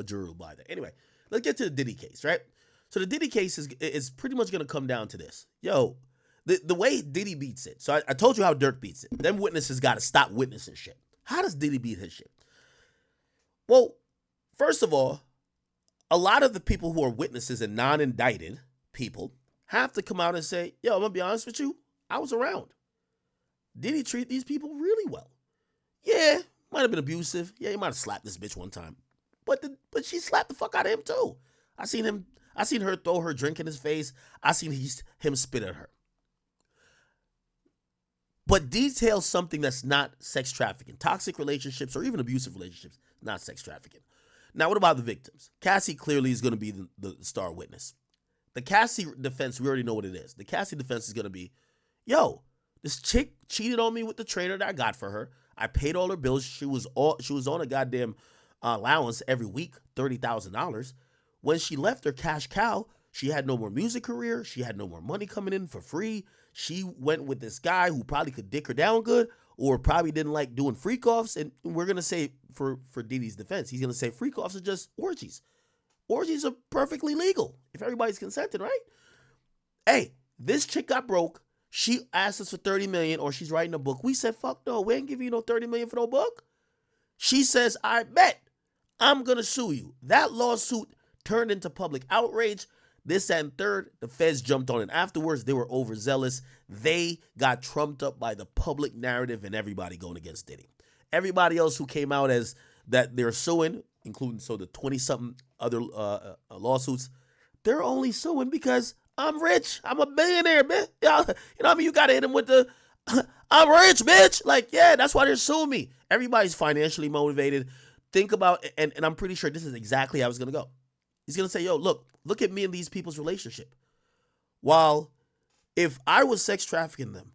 jury will buy that. Anyway, let's get to the Diddy case, right? So the Diddy case is pretty much going to come down to this. Yo, the way Diddy beats it. So I told you how Dirk beats it. Them witnesses got to stop witnessing shit. How does Diddy beat his shit? Well, first of all, a lot of the people who are witnesses and non-indicted people have to come out and say, yo, I'm going to be honest with you. I was around. Diddy treat these people really well. Yeah, might have been abusive. Yeah, he might have slapped this bitch one time. But she slapped the fuck out of him too. I seen her throw her drink in his face. I seen him spit at her. But detail something that's not sex trafficking. Toxic relationships or even abusive relationships, not sex trafficking. Now, what about the victims? Cassie clearly is going to be the star witness. The Cassie defense, we already know what it is. The Cassie defense is going to be, yo, this chick cheated on me with the trainer that I got for her. I paid all her bills. She was on a goddamn allowance every week, $30,000. When she left her cash cow, she had no more music career. She had no more money coming in for free. She went with this guy who probably could dick her down good or probably didn't like doing freak offs. And we're going to say, for Diddy's defense, he's going to say freak offs are just orgies. Orgies are perfectly legal if everybody's consenting, right? Hey, this chick got broke. She asked us for $30 million, or she's writing a book. We said, fuck no, we ain't giving you no $30 million for no book. She says, I bet I'm going to sue you. That lawsuit turned into public outrage. This and third, the feds jumped on it afterwards. They were overzealous. They got trumped up by the public narrative and everybody going against Diddy. Everybody else who came out as that they're suing, including the 20-something other lawsuits, they're only suing because I'm rich. I'm a billionaire, bitch. You know what I mean? You got to hit him with the, I'm rich, bitch. Like, yeah, that's why they're suing me. Everybody's financially motivated. Think about, and I'm pretty sure this is exactly how it's going to go. He's going to say, yo, look at me and these people's relationship. While if I was sex trafficking them,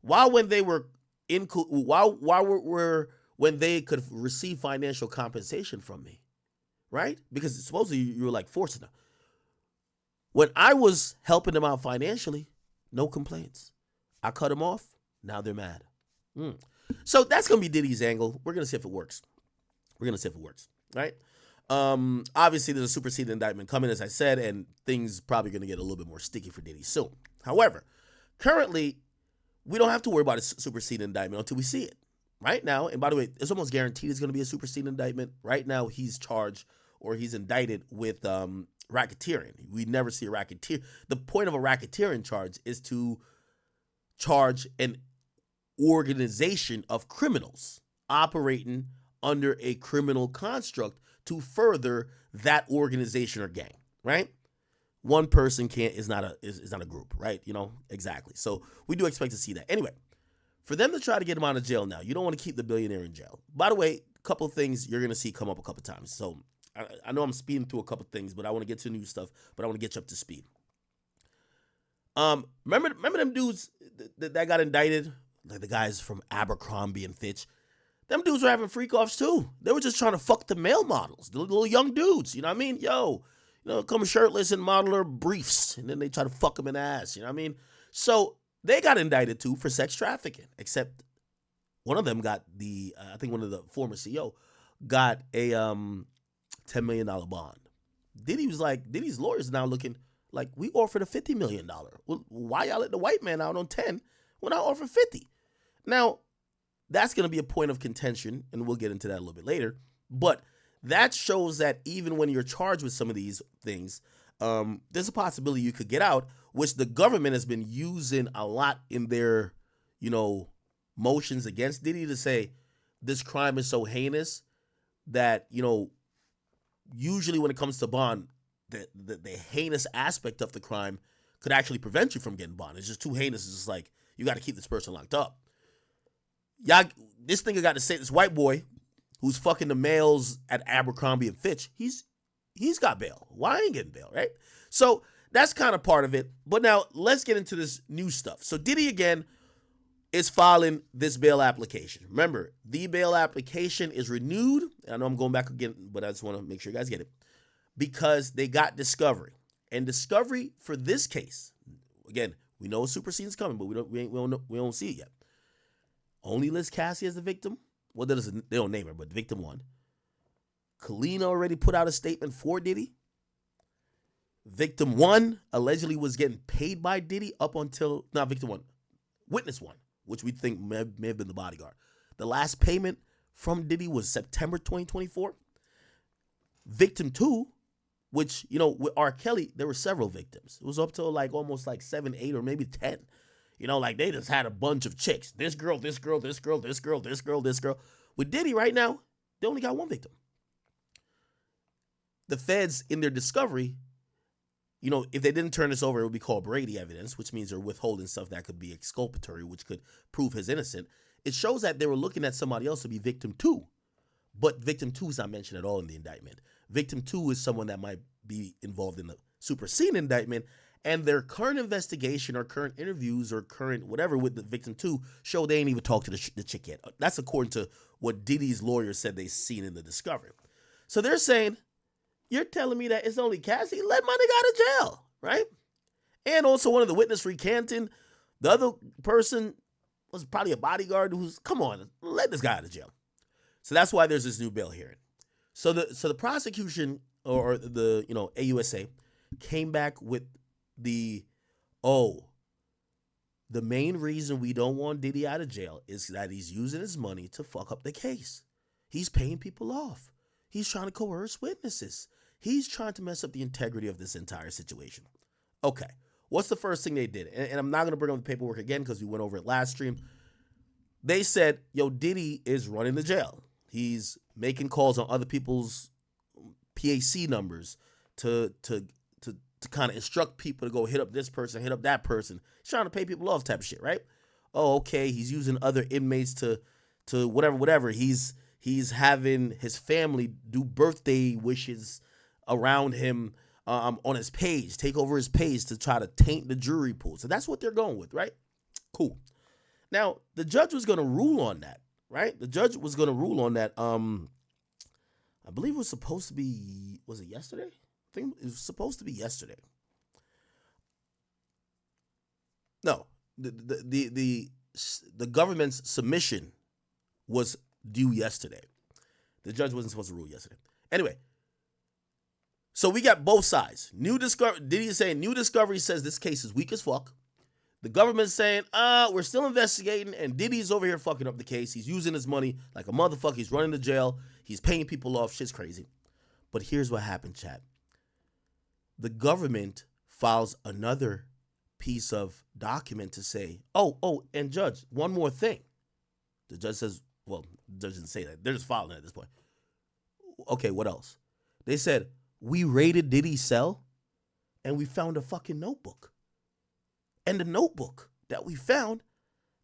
when they were when they could receive financial compensation from me, right? Because supposedly you were like forcing them. When I was helping them out financially, no complaints. I cut them off. Now they're mad. So that's going to be Diddy's angle. We're going to see if it works. Right? Obviously, there's a superseded indictment coming, as I said, and things probably going to get a little bit more sticky for Diddy soon. However, currently, we don't have to worry about a superseded indictment until we see it. Right now, and by the way, it's almost guaranteed it's going to be a superseded indictment. Right now, he's charged or he's indicted with racketeering. We never see a racketeer. The point of a racketeering charge is to charge an organization of criminals operating under a criminal construct to further that organization or gang, right? One person is not a group, right? Exactly. So we do expect to see that. Anyway, for them to try to get him out of jail now, you don't want to keep the billionaire in jail. By the way, a couple of things you're going to see come up a couple times. So I know I'm speeding through a couple of things, but I want to get to new stuff, but I want to get you up to speed. Remember them dudes that got indicted? Like the guys from Abercrombie and Fitch. Them dudes were having freak offs too. They were just trying to fuck the male models, the little young dudes. You know what I mean? Come shirtless and model her briefs, and then they try to fuck them in the ass. You know what I mean? So they got indicted too for sex trafficking, except one of them got I think one of the former CEO got a $10 million bond. Diddy's lawyers now looking like, we offered a $50 million. Well, why y'all let the white man out on 10 when I offered 50? Now, that's going to be a point of contention, and we'll get into that a little bit later. But that shows that even when you're charged with some of these things, there's a possibility you could get out, which the government has been using a lot in their, motions against Diddy to say this crime is so heinous that, usually when it comes to bond, the heinous aspect of the crime could actually prevent you from getting bond. It's just too heinous. It's just like, you got to keep this person locked up. This nigga got to say, this white boy who's fucking the males at Abercrombie and Fitch, he's got bail. Why ain't getting bail, right? So that's kind of part of it. But now let's get into this new stuff. So Diddy again is filing this bail application. Remember, the bail application is renewed. I know I'm going back again, but I just want to make sure you guys get it. Because they got discovery. And discovery for this case, again, we know a supersede's coming, but we don't see it yet. Only lists Cassie as the victim. Well, they don't name her, but victim one. Kalina already put out a statement for Diddy. Victim 1 allegedly was getting paid by Diddy up until, not Victim 1, Witness 1, which we think may have been the bodyguard. The last payment from Diddy was September 2024. Victim 2, which, with R. Kelly, there were several victims. It was up to almost 7, 8, or maybe 10. They just had a bunch of chicks. This girl, this girl, this girl, this girl, this girl, this girl. With Diddy right now, they only got one victim. The feds, in their discovery, if they didn't turn this over, it would be called Brady evidence, which means they're withholding stuff that could be exculpatory, which could prove his innocent. It shows that they were looking at somebody else to be victim 2. But victim 2 is not mentioned at all in the indictment. Victim 2 is someone that might be involved in the superseding indictment, and their current investigation or current interviews or current whatever with the victim 2 show they ain't even talked to the chick yet. That's according to what Diddy's lawyer said they seen in the discovery. So they're saying, you're telling me that it's only Cassie? Let my nigga out of jail, right? And also one of the witnesses recanting. The other person was probably a bodyguard who's, come on, let this guy out of jail. So that's why there's this new bail hearing. So the prosecution or the AUSA came back with the main reason we don't want Diddy out of jail is that he's using his money to fuck up the case. He's paying people off. He's trying to coerce witnesses. He's trying to mess up the integrity of this entire situation. Okay, what's the first thing they did? And I'm not going to bring up the paperwork again because we went over it last stream. They said, Diddy is running the jail. He's making calls on other people's PAC numbers to kind of instruct people to go hit up this person, hit up that person. He's trying to pay people off type of shit, right? Oh, okay, he's using other inmates to whatever. He's having his family do birthday wishes around him on his page, take over his page to try to taint the jury pool. So that's what they're going with, right? Cool. Now, the judge was going to rule on that, right? The judge was going to rule on that. I believe it was supposed to be, was it yesterday? I think it was supposed to be yesterday. No, the government's submission was due yesterday. The judge wasn't supposed to rule yesterday. Anyway, so we got both sides. Diddy is saying new discovery says this case is weak as fuck. The government's saying, we're still investigating, and Diddy's over here fucking up the case. He's using his money like a motherfucker. He's running the jail. He's paying people off. Shit's crazy. But here's what happened, chat. The government files another piece of document to say, and judge, one more thing. The judge says, well, the judge didn't say that. They're just filing it at this point. Okay, what else? They said, we raided Diddy's cell, and we found a fucking notebook. And the notebook that we found,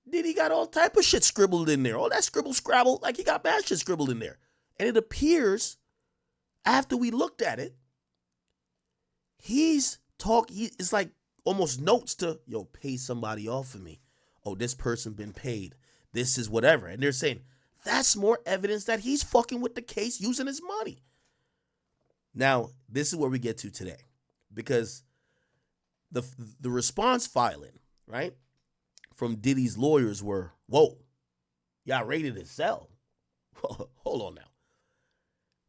Diddy got all type of shit scribbled in there. All that scrabble, like he got bad shit scribbled in there. And it appears, after we looked at it, it's like almost notes to, pay somebody off for me. Oh, this person been paid. This is whatever. And they're saying, that's more evidence that he's fucking with the case using his money. Now, this is where we get to today. Because the response filing, right, from Diddy's lawyers were, whoa, y'all raided his cell. Hold on now.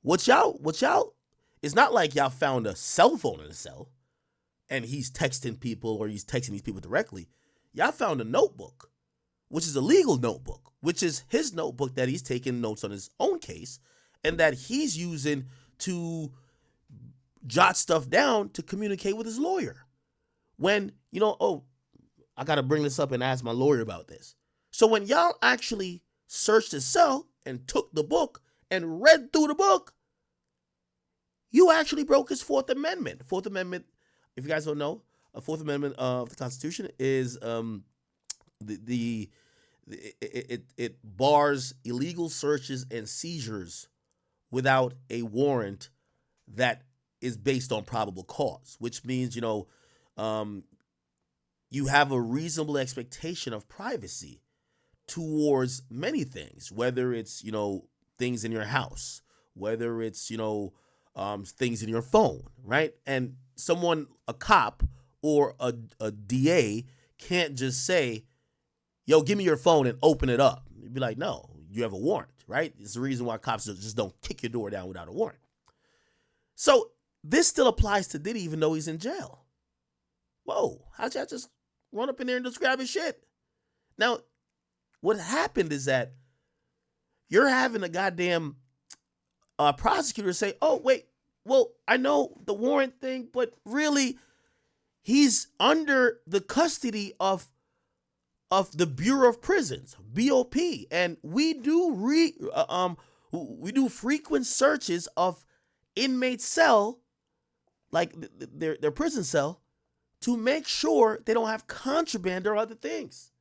What y'all, it's not like y'all found a cell phone in the cell and he's texting people or he's texting these people directly. Y'all found a notebook, which is a legal notebook, which is his notebook that he's taking notes on his own case and that he's using to jot stuff down to communicate with his lawyer. When, I got to bring this up and ask my lawyer about this. So when y'all actually searched his cell and took the book and read through the book, you actually broke his Fourth Amendment. Fourth Amendment, if you guys don't know, a Fourth Amendment of the Constitution is it bars illegal searches and seizures without a warrant that is based on probable cause, which means, you have a reasonable expectation of privacy towards many things, whether it's, things in your house, whether it's, things in your phone, right? And a cop or a DA can't just say, yo, give me your phone and open it up. You'd be like, no, you have a warrant. right? It's the reason why cops just don't kick your door down without a warrant. So this still applies to Diddy even though he's in jail. Whoa, how'd y'all just run up in there and just grab his shit? Now, what happened is that you're having a goddamn prosecutor say, oh, wait, well, I know the warrant thing, but really, he's under the custody of the Bureau of Prisons, BOP, and we do frequent searches of inmates' cell, like their prison cell, to make sure they don't have contraband or other things.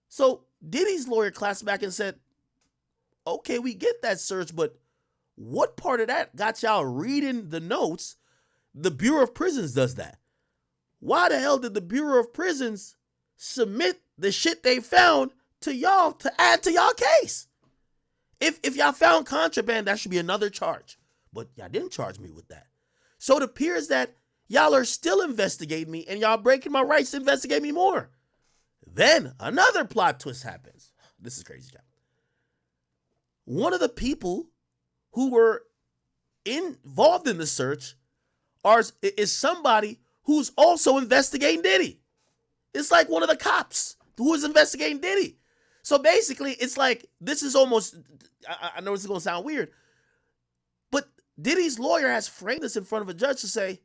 So Diddy's lawyer clapped back and said, okay, we get that search, but what part of that got y'all reading the notes? The Bureau of Prisons does that. Why the hell did the Bureau of Prisons submit the shit they found to y'all to add to y'all case? If y'all found contraband, that should be another charge. But y'all didn't charge me with that. So it appears that y'all are still investigating me and y'all breaking my rights to investigate me more. Then another plot twist happens. This is crazy, John. One of the people who were involved in the search is somebody who's also investigating Diddy. It's like one of the cops who is investigating Diddy. So basically, it's like, this is almost, I know this is going to sound weird, but Diddy's lawyer has framed this in front of a judge to say,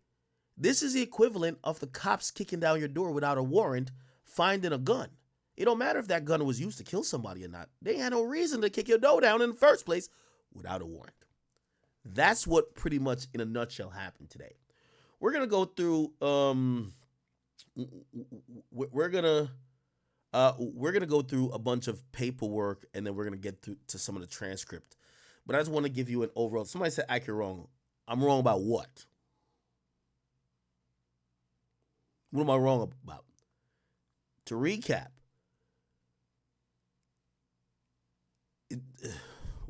this is the equivalent of the cops kicking down your door without a warrant, finding a gun. It don't matter if that gun was used to kill somebody or not. They had no reason to kick your door down in the first place without a warrant. That's what pretty much in a nutshell happened today. We're gonna go through. We're gonna go through a bunch of paperwork, and then we're gonna get to some of the transcript. But I just want to give you an overall. Somebody said Ike, you're wrong. I'm wrong about what? What am I wrong about? To recap.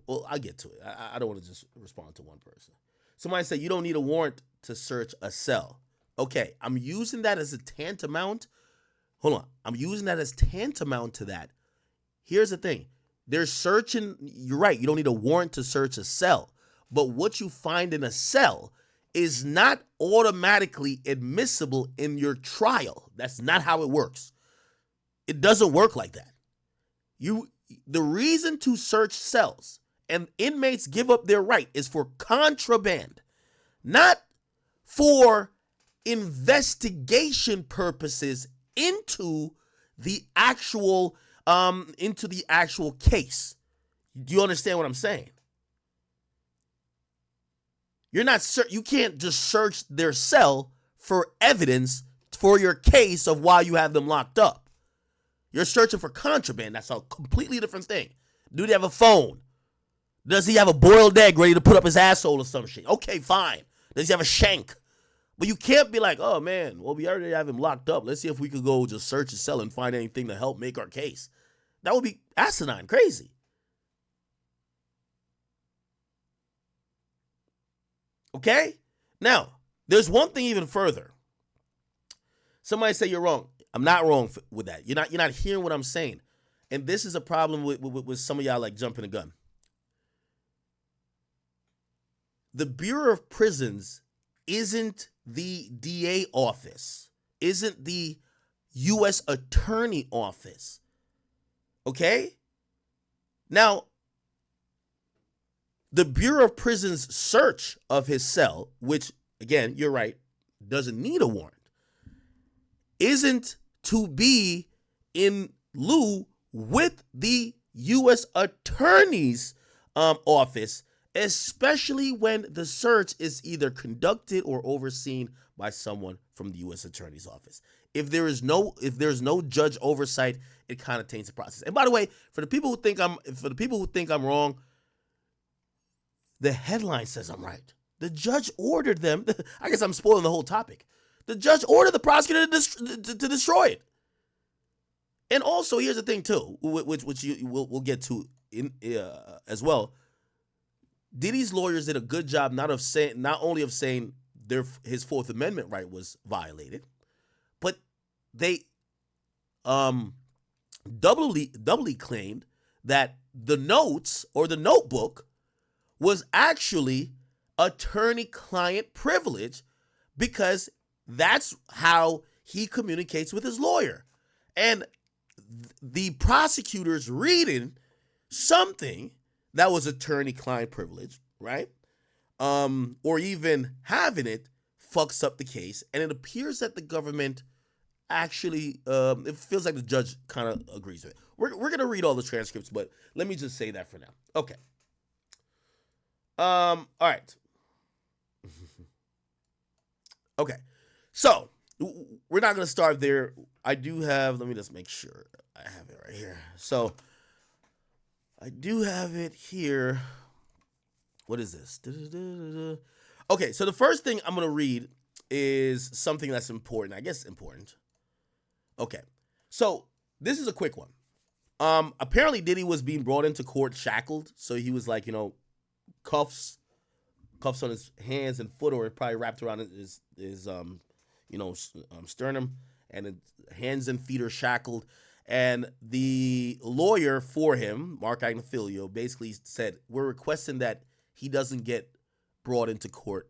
Well, I'll get to it. I don't want to just respond to one person. Somebody said you don't need a warrant to search a cell. Okay, I'm using that as a tantamount. Hold on. I'm using that as tantamount to that. Here's the thing. They're searching. You're right. You don't need a warrant to search a cell. But what you find in a cell is not automatically admissible in your trial. That's not how it works. It doesn't work like that. The reason to search cells and inmates give up their right is for contraband, not for investigation purposes into the actual case. Do you understand what I'm saying? You can't just search their cell for evidence for your case of why you have them locked up. You're searching for contraband. That's a completely different thing. Do they have a phone? Does he have a boiled egg ready to put up his asshole or some shit? Okay, fine. Does he have a shank? But you can't be like, oh man, well, we already have him locked up. Let's see if we could go just search his cell and find anything to help make our case. That would be asinine, crazy. Okay? Now, there's one thing even further. Somebody say you're wrong. I'm not wrong with that. You're not hearing what I'm saying. And this is a problem with some of y'all like jumping the gun. The Bureau of Prisons isn't the DA office, isn't the U.S. Attorney office. Okay? Now, the Bureau of Prisons search of his cell, which, again, you're right, doesn't need a warrant, isn't to be in lieu with the U.S. Attorney's office, especially when the search is either conducted or overseen by someone from the U.S. Attorney's office. If there's no judge oversight, it kind of taints the process. And by the way, for the people who think I'm wrong, the headline says I'm right. The judge ordered them. I guess I'm spoiling the whole topic. The judge ordered the prosecutor to destroy it. And also, here's the thing too, which we'll get to as well. Diddy's lawyers did a good job not only of saying his Fourth Amendment right was violated, but they doubly claimed that the notes or the notebook was actually attorney-client privilege because that's how he communicates with his lawyer. And the prosecutor's reading something that was attorney-client privilege, right? Or even having it fucks up the case. And it appears that the government actually, it feels like the judge kind of agrees with it. We're going to read all the transcripts, but let me just say that for now. Okay. All right. Okay. So, we're not going to start there. I do have, let me just make sure I have it right here. So, I do have it here. What is this? Okay, so the first thing I'm going to read is something that's important. I guess important. Okay, so this is a quick one. Apparently Diddy was being brought into court shackled. So he was like, cuffs on his hands and foot, or probably wrapped around his sternum, and his hands and feet are shackled. And the lawyer for him, Mark Agnafilio, basically said, we're requesting that he doesn't get brought into court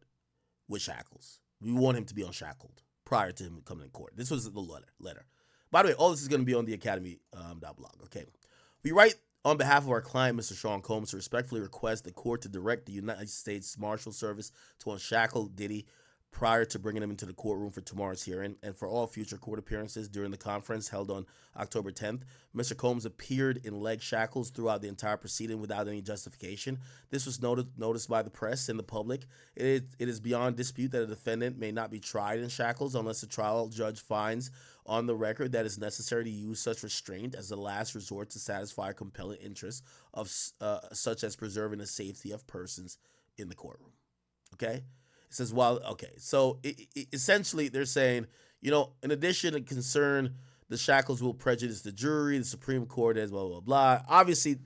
with shackles. We want him to be unshackled prior to him coming in court. This was the letter. By the way, all this is going to be on the Academy.blog. Okay. We write on behalf of our client, Mr. Sean Combs, to respectfully request the court to direct the United States Marshal Service to unshackle Diddy prior to bringing him into the courtroom for tomorrow's hearing and for all future court appearances during the conference held on October 10th. Mr. Combs appeared in leg shackles throughout the entire proceeding without any justification. This was noticed by the press and the public. It is beyond dispute that a defendant may not be tried in shackles unless the trial judge finds on the record that it's necessary to use such restraint as a last resort to satisfy a compelling interest of such as preserving the safety of persons in the courtroom. Okay? It says, so essentially they're saying, in addition to concern, the shackles will prejudice the jury, the Supreme Court has blah, blah, blah. Obviously,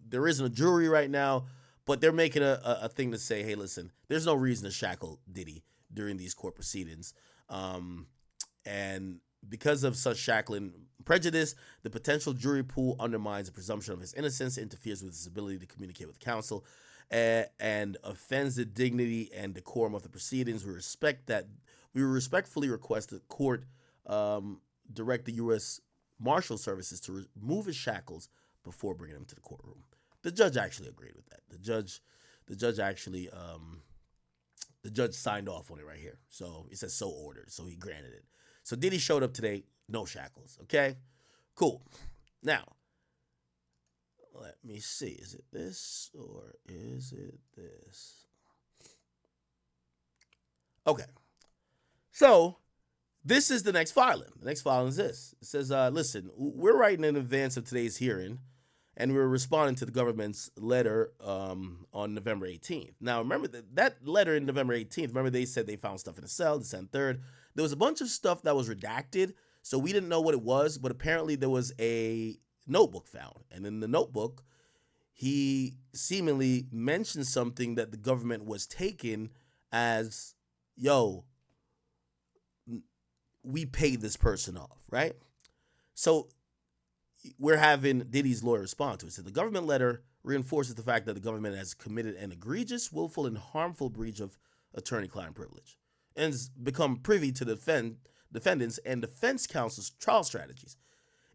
there isn't a jury right now, but they're making a thing to say, hey, listen, there's no reason to shackle Diddy during these court proceedings. And because of such shackling prejudice, the potential jury pool undermines the presumption of his innocence, interferes with his ability to communicate with counsel, and offends the dignity and decorum of the proceedings. We respectfully request the court direct the U.S. Marshal Services to remove his shackles before bringing him to the courtroom. The judge actually agreed with that. The judge signed off on it right here. So it says so ordered. So he granted it. So Diddy showed up today, no shackles. Okay, cool. Now, let me see. Is it this or is it this? Okay. So this is the next filing. The next filing is this. It says, listen, we're writing in advance of today's hearing, and we're responding to the government's letter on November 18th. Now, remember that letter in November 18th, remember they said they found stuff in the cell, December 3rd. There was a bunch of stuff that was redacted, so we didn't know what it was, but apparently there was a notebook found. And in the notebook, he seemingly mentioned something that the government was taking as, we paid this person off, right? So we're having Diddy's lawyer respond to it. So the government letter reinforces the fact that the government has committed an egregious, willful, and harmful breach of attorney-client privilege and has become privy to defendants and defense counsel's trial strategies,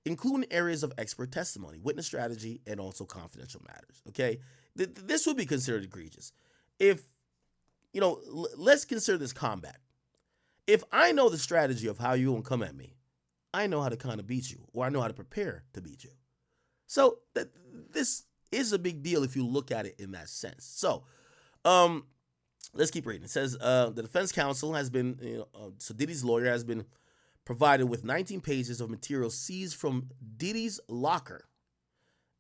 including areas of expert testimony, witness strategy, and also confidential matters. Okay, this would be considered egregious. If, let's consider this combat. If I know the strategy of how you're going to come at me, I know how to kind of beat you, or I know how to prepare to beat you. So this is a big deal if you look at it in that sense. So, let's keep reading. It says the defense counsel has been, so Diddy's lawyer has been provided with 19 pages of material seized from Diddy's locker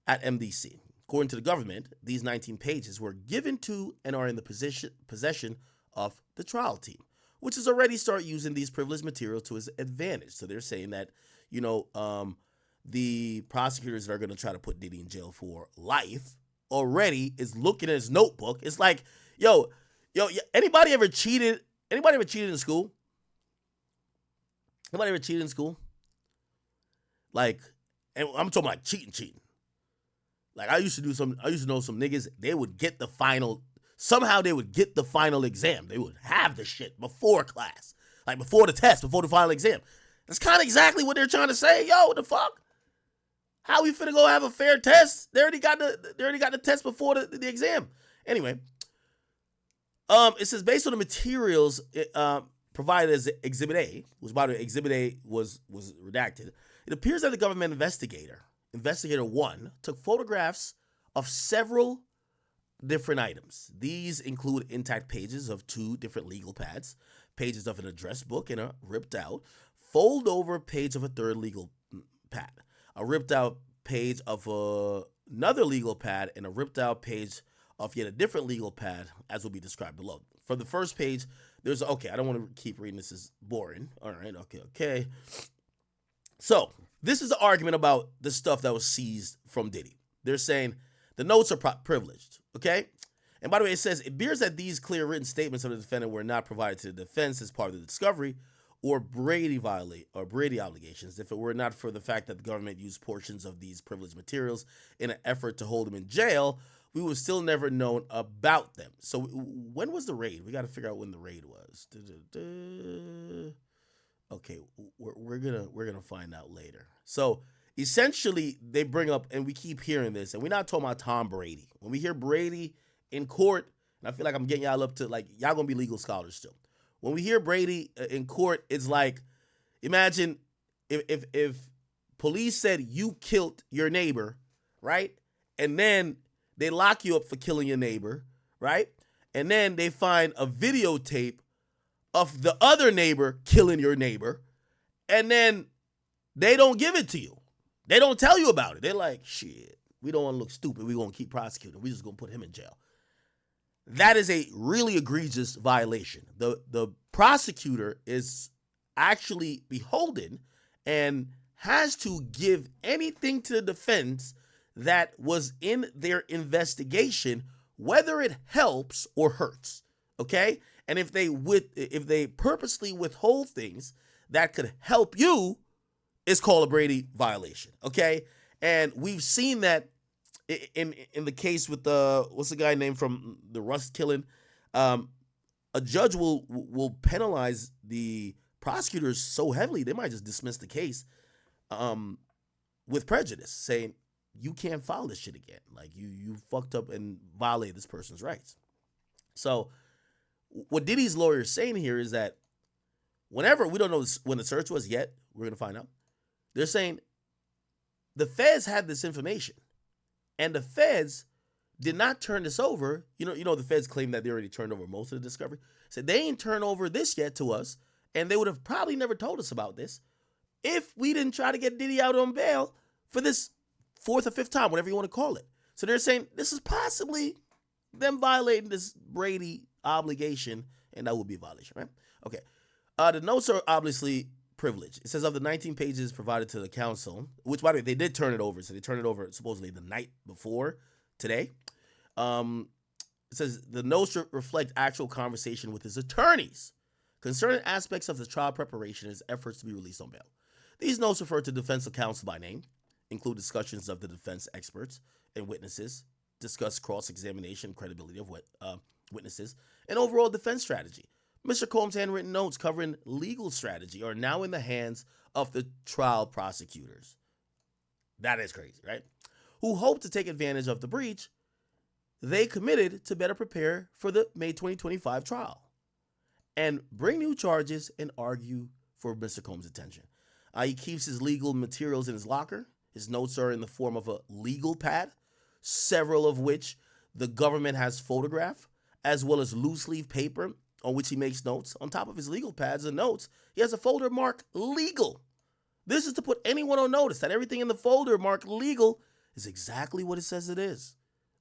at MDC. According to the government, these 19 pages were given to and are in the possession of the trial team, which has already started using these privileged materials to his advantage. So they're saying that, the prosecutors that are going to try to put Diddy in jail for life already is looking at his notebook. It's like, anybody ever cheated? Anybody ever cheated in school? Anybody ever cheated in school? Like, and I'm talking about cheating. Like I used to know some niggas, they would get the final, somehow they would get the final exam. They would have the shit before class. Like before the test, before the final exam. That's kind of exactly what they're trying to say. Yo, what the fuck? How we finna go have a fair test? They already got the test before the exam. Anyway, it says based on the materials provided as Exhibit A, which by the way, Exhibit A was redacted. It appears that the government Investigator 1, took photographs of several different items. These include intact pages of 2 different legal pads, pages of an address book, and a ripped out fold-over page of a 3rd legal pad, a ripped out page of another legal pad, and a ripped out page of yet a different legal pad, as will be described below. For the first page, there's, okay, I don't want to keep reading, this is boring. All right, okay. So, this is the argument about the stuff that was seized from Diddy. They're saying the notes are privileged, okay? And by the way, it says, it appears that these clear written statements of the defendant were not provided to the defense as part of the discovery or Brady obligations if it were not for the fact that the government used portions of these privileged materials in an effort to hold him in jail. We would still never known about them. So when was the raid? We got to figure out when the raid was. Okay, we're gonna find out later. So essentially, they bring up, and we keep hearing this, and we're not talking about Tom Brady. When we hear Brady in court, and I feel like I'm getting y'all up to, like, y'all gonna be legal scholars still. When we hear Brady in court, it's like, imagine if police said you killed your neighbor, right? And then they lock you up for killing your neighbor, right? And then they find a videotape of the other neighbor killing your neighbor, and then they don't give it to you. They don't tell you about it. They're like, shit, we don't want to look stupid. We're going to keep prosecuting. We're just going to put him in jail. That is a really egregious violation. The prosecutor is actually beholden and has to give anything to the defense that was in their investigation, whether it helps or hurts, okay? And if they purposely withhold things that could help you, it's called a Brady violation, okay? And we've seen that in the case with what's the guy named from the Rust killing? A judge will penalize the prosecutors so heavily they might just dismiss the case with prejudice, saying you can't file this shit again. Like you fucked up and violated this person's rights. So what Diddy's lawyer is saying here is that whenever, we don't know when the search was yet, we're gonna find out. They're saying the feds had this information, and the feds did not turn this over. You know, the feds claim that they already turned over most of the discovery. Said they ain't turned over this yet to us, and they would have probably never told us about this if we didn't try to get Diddy out on bail for this 4th or 5th time, whatever you want to call it. So they're saying this is possibly them violating this Brady obligation, and that would be a violation, right? Okay. The notes are obviously privileged. It says of the 19 pages provided to the counsel, which, by the way, they did turn it over. So they turned it over supposedly the night before today. It says the notes reflect actual conversation with his attorneys concerning aspects of the trial preparation and his efforts to be released on bail. These notes refer to defense counsel by name, include discussions of the defense experts and witnesses, discuss cross-examination credibility of witnesses, and overall defense strategy. Mr. Combs' handwritten notes covering legal strategy are now in the hands of the trial prosecutors. That is crazy, right? Who hope to take advantage of the breach they committed to better prepare for the May 2025 trial and bring new charges and argue for Mr. Combs' attention. He keeps his legal materials in his locker. His notes are in the form of a legal pad, several of which the government has photographed, as well as loose leaf paper on which he makes notes. On top of his legal pads and notes, he has a folder marked legal. This is to put anyone on notice that everything in the folder marked legal is exactly what it says it is.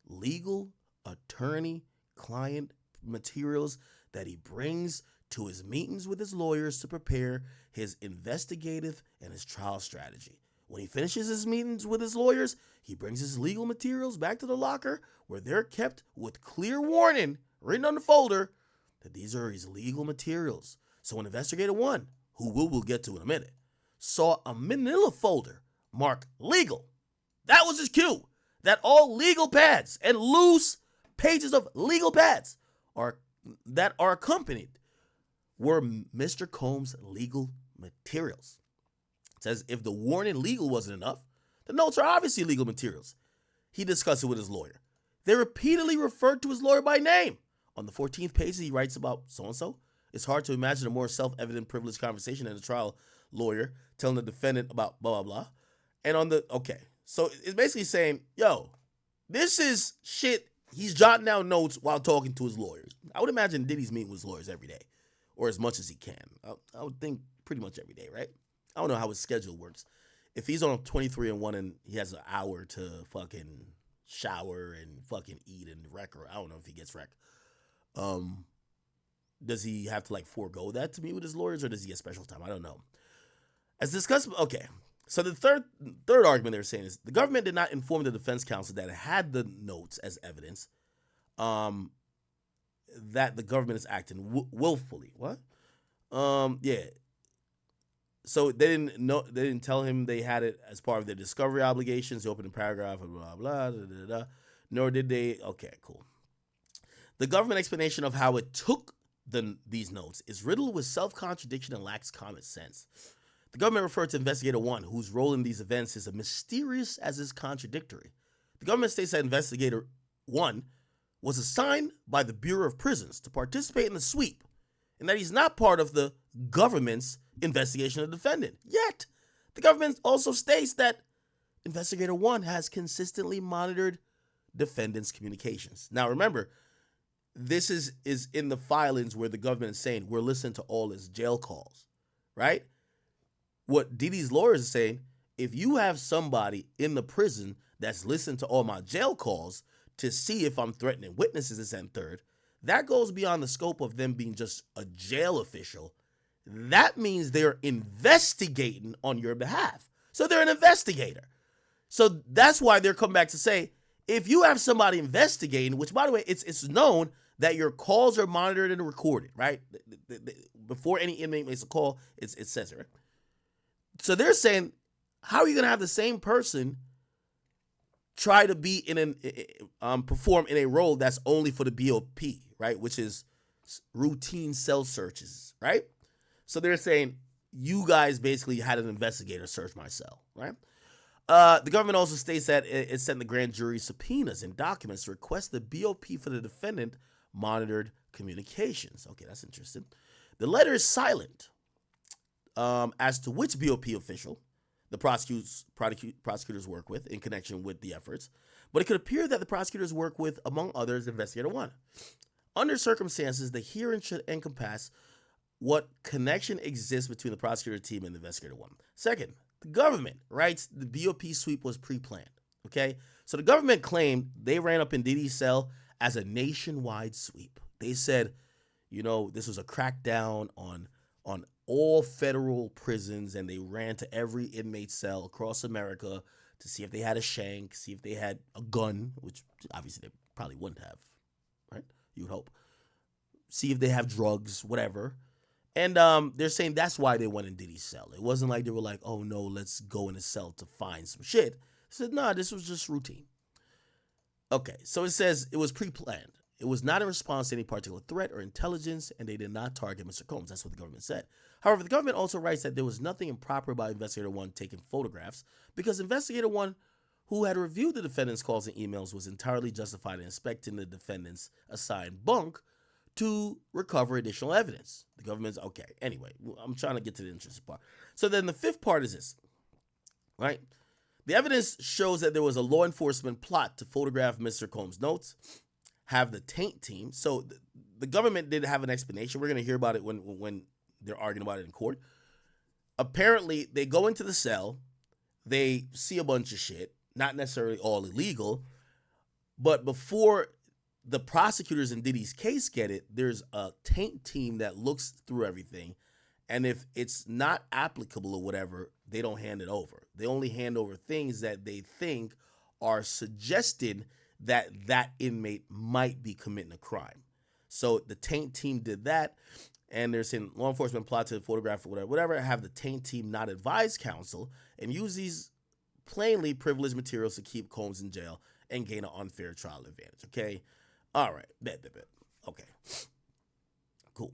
Legal, attorney, client materials that he brings to his meetings with his lawyers to prepare his investigative and his trial strategy. When he finishes his meetings with his lawyers, he brings his legal materials back to the locker where they're kept with clear warning written on the folder that these are his legal materials. So when Investigator 1, who we'll get to in a minute, saw a manila folder marked legal, that was his cue. that all legal pads and loose pages of legal pads that are accompanied were Mr. Combs' legal materials. It says if the warning legal wasn't enough, the notes are obviously legal materials. He discussed it with his lawyer. They repeatedly referred to his lawyer by name. On the 14th page, he writes about so-and-so. It's hard to imagine a more self-evident privileged conversation than a trial lawyer telling the defendant about blah, blah, blah. And on the, okay. So it's basically saying, yo, this is shit. He's jotting down notes while talking to his lawyers. I would imagine Diddy's meeting with his lawyers every day, or as much as he can. I would think pretty much every day, right? I don't know how his schedule works. If he's on 23-1 and he has an hour to fucking shower and fucking eat and wreck, or I don't know if he gets wrecked. Does he have to like forego that to meet with his lawyers, or does he get special time? I don't know. As discussed, okay. So the third argument they're saying is the government did not inform the defense counsel that it had the notes as evidence, that the government is acting willfully. What? Yeah. So they didn't tell him they had it as part of their discovery obligations. They opened the paragraph, blah, blah, blah, nor did they. Okay, cool. The government explanation of how it took these notes is riddled with self-contradiction and lacks common sense. The government referred to Investigator 1, whose role in these events is as mysterious as is contradictory. The government states that Investigator 1 was assigned by the Bureau of Prisons to participate in the sweep, and that he's not part of the government's investigation of the defendant. Yet, the government also states that Investigator 1 has consistently monitored defendant's communications. Now, remember, this is in the filings where the government is saying we're listening to all his jail calls, right? What Diddy's lawyers are saying, if you have somebody in the prison that's listening to all my jail calls to see if I'm threatening witnesses, this and third, that goes beyond the scope of them being just a jail official. That means they're investigating on your behalf. So they're an investigator. So that's why they're coming back to say, if you have somebody investigating, which by the way, it's known that your calls are monitored and recorded, right? Before any inmate makes a call, it says it, right? So they're saying, how are you going to have the same person try to be perform in a role that's only for the BOP, right? Which is routine cell searches, right? So they're saying you guys basically had an investigator search my cell, right? The government also states that it sent the grand jury subpoenas and documents to request the BOP for the defendant monitored communications. Okay, that's interesting. The letter is silent as to which BOP official the prosecutors work with in connection with the efforts, but it could appear that the prosecutors work with, among others, Investigator 1. Under circumstances, the hearing should encompass what connection exists between the prosecutor team and Investigator 1. Second, the government writes the BOP sweep was pre-planned, okay? So the government claimed they ran up in Diddy's cell as a nationwide sweep. They said, this was a crackdown on all federal prisons, and they ran to every inmate cell across America to see if they had a shank, see if they had a gun, which obviously they probably wouldn't have, right? You would hope. See if they have drugs, whatever. And they're saying that's why they went in Diddy's cell. It wasn't like they were like, oh no, let's go in a cell to find some shit. They said, nah, this was just routine. Okay, so it says it was pre-planned. It was not in response to any particular threat or intelligence, and they did not target Mr. Combs. That's what the government said. However, the government also writes that there was nothing improper about Investigator 1 taking photographs because Investigator 1, who had reviewed the defendant's calls and emails, was entirely justified in inspecting the defendant's assigned bunk to recover additional evidence. The government's, okay, anyway, I'm trying to get to the interesting part. So then the fifth part is this, right? The evidence shows that there was a law enforcement plot to photograph Mr. Combs' notes, have the taint team. So the government did have an explanation. We're going to hear about it when they're arguing about it in court. Apparently, they go into the cell, they see a bunch of shit, not necessarily all illegal, but before the prosecutors in Diddy's case get it, there's a taint team that looks through everything, and if it's not applicable or whatever, they don't hand it over. They only hand over things that they think are suggested that inmate might be committing a crime. So the taint team did that, and they're saying law enforcement plot to photograph or whatever, have the taint team not advise counsel and use these plainly privileged materials to keep Combs in jail and gain an unfair trial advantage. Okay, all right, bet. Okay, cool.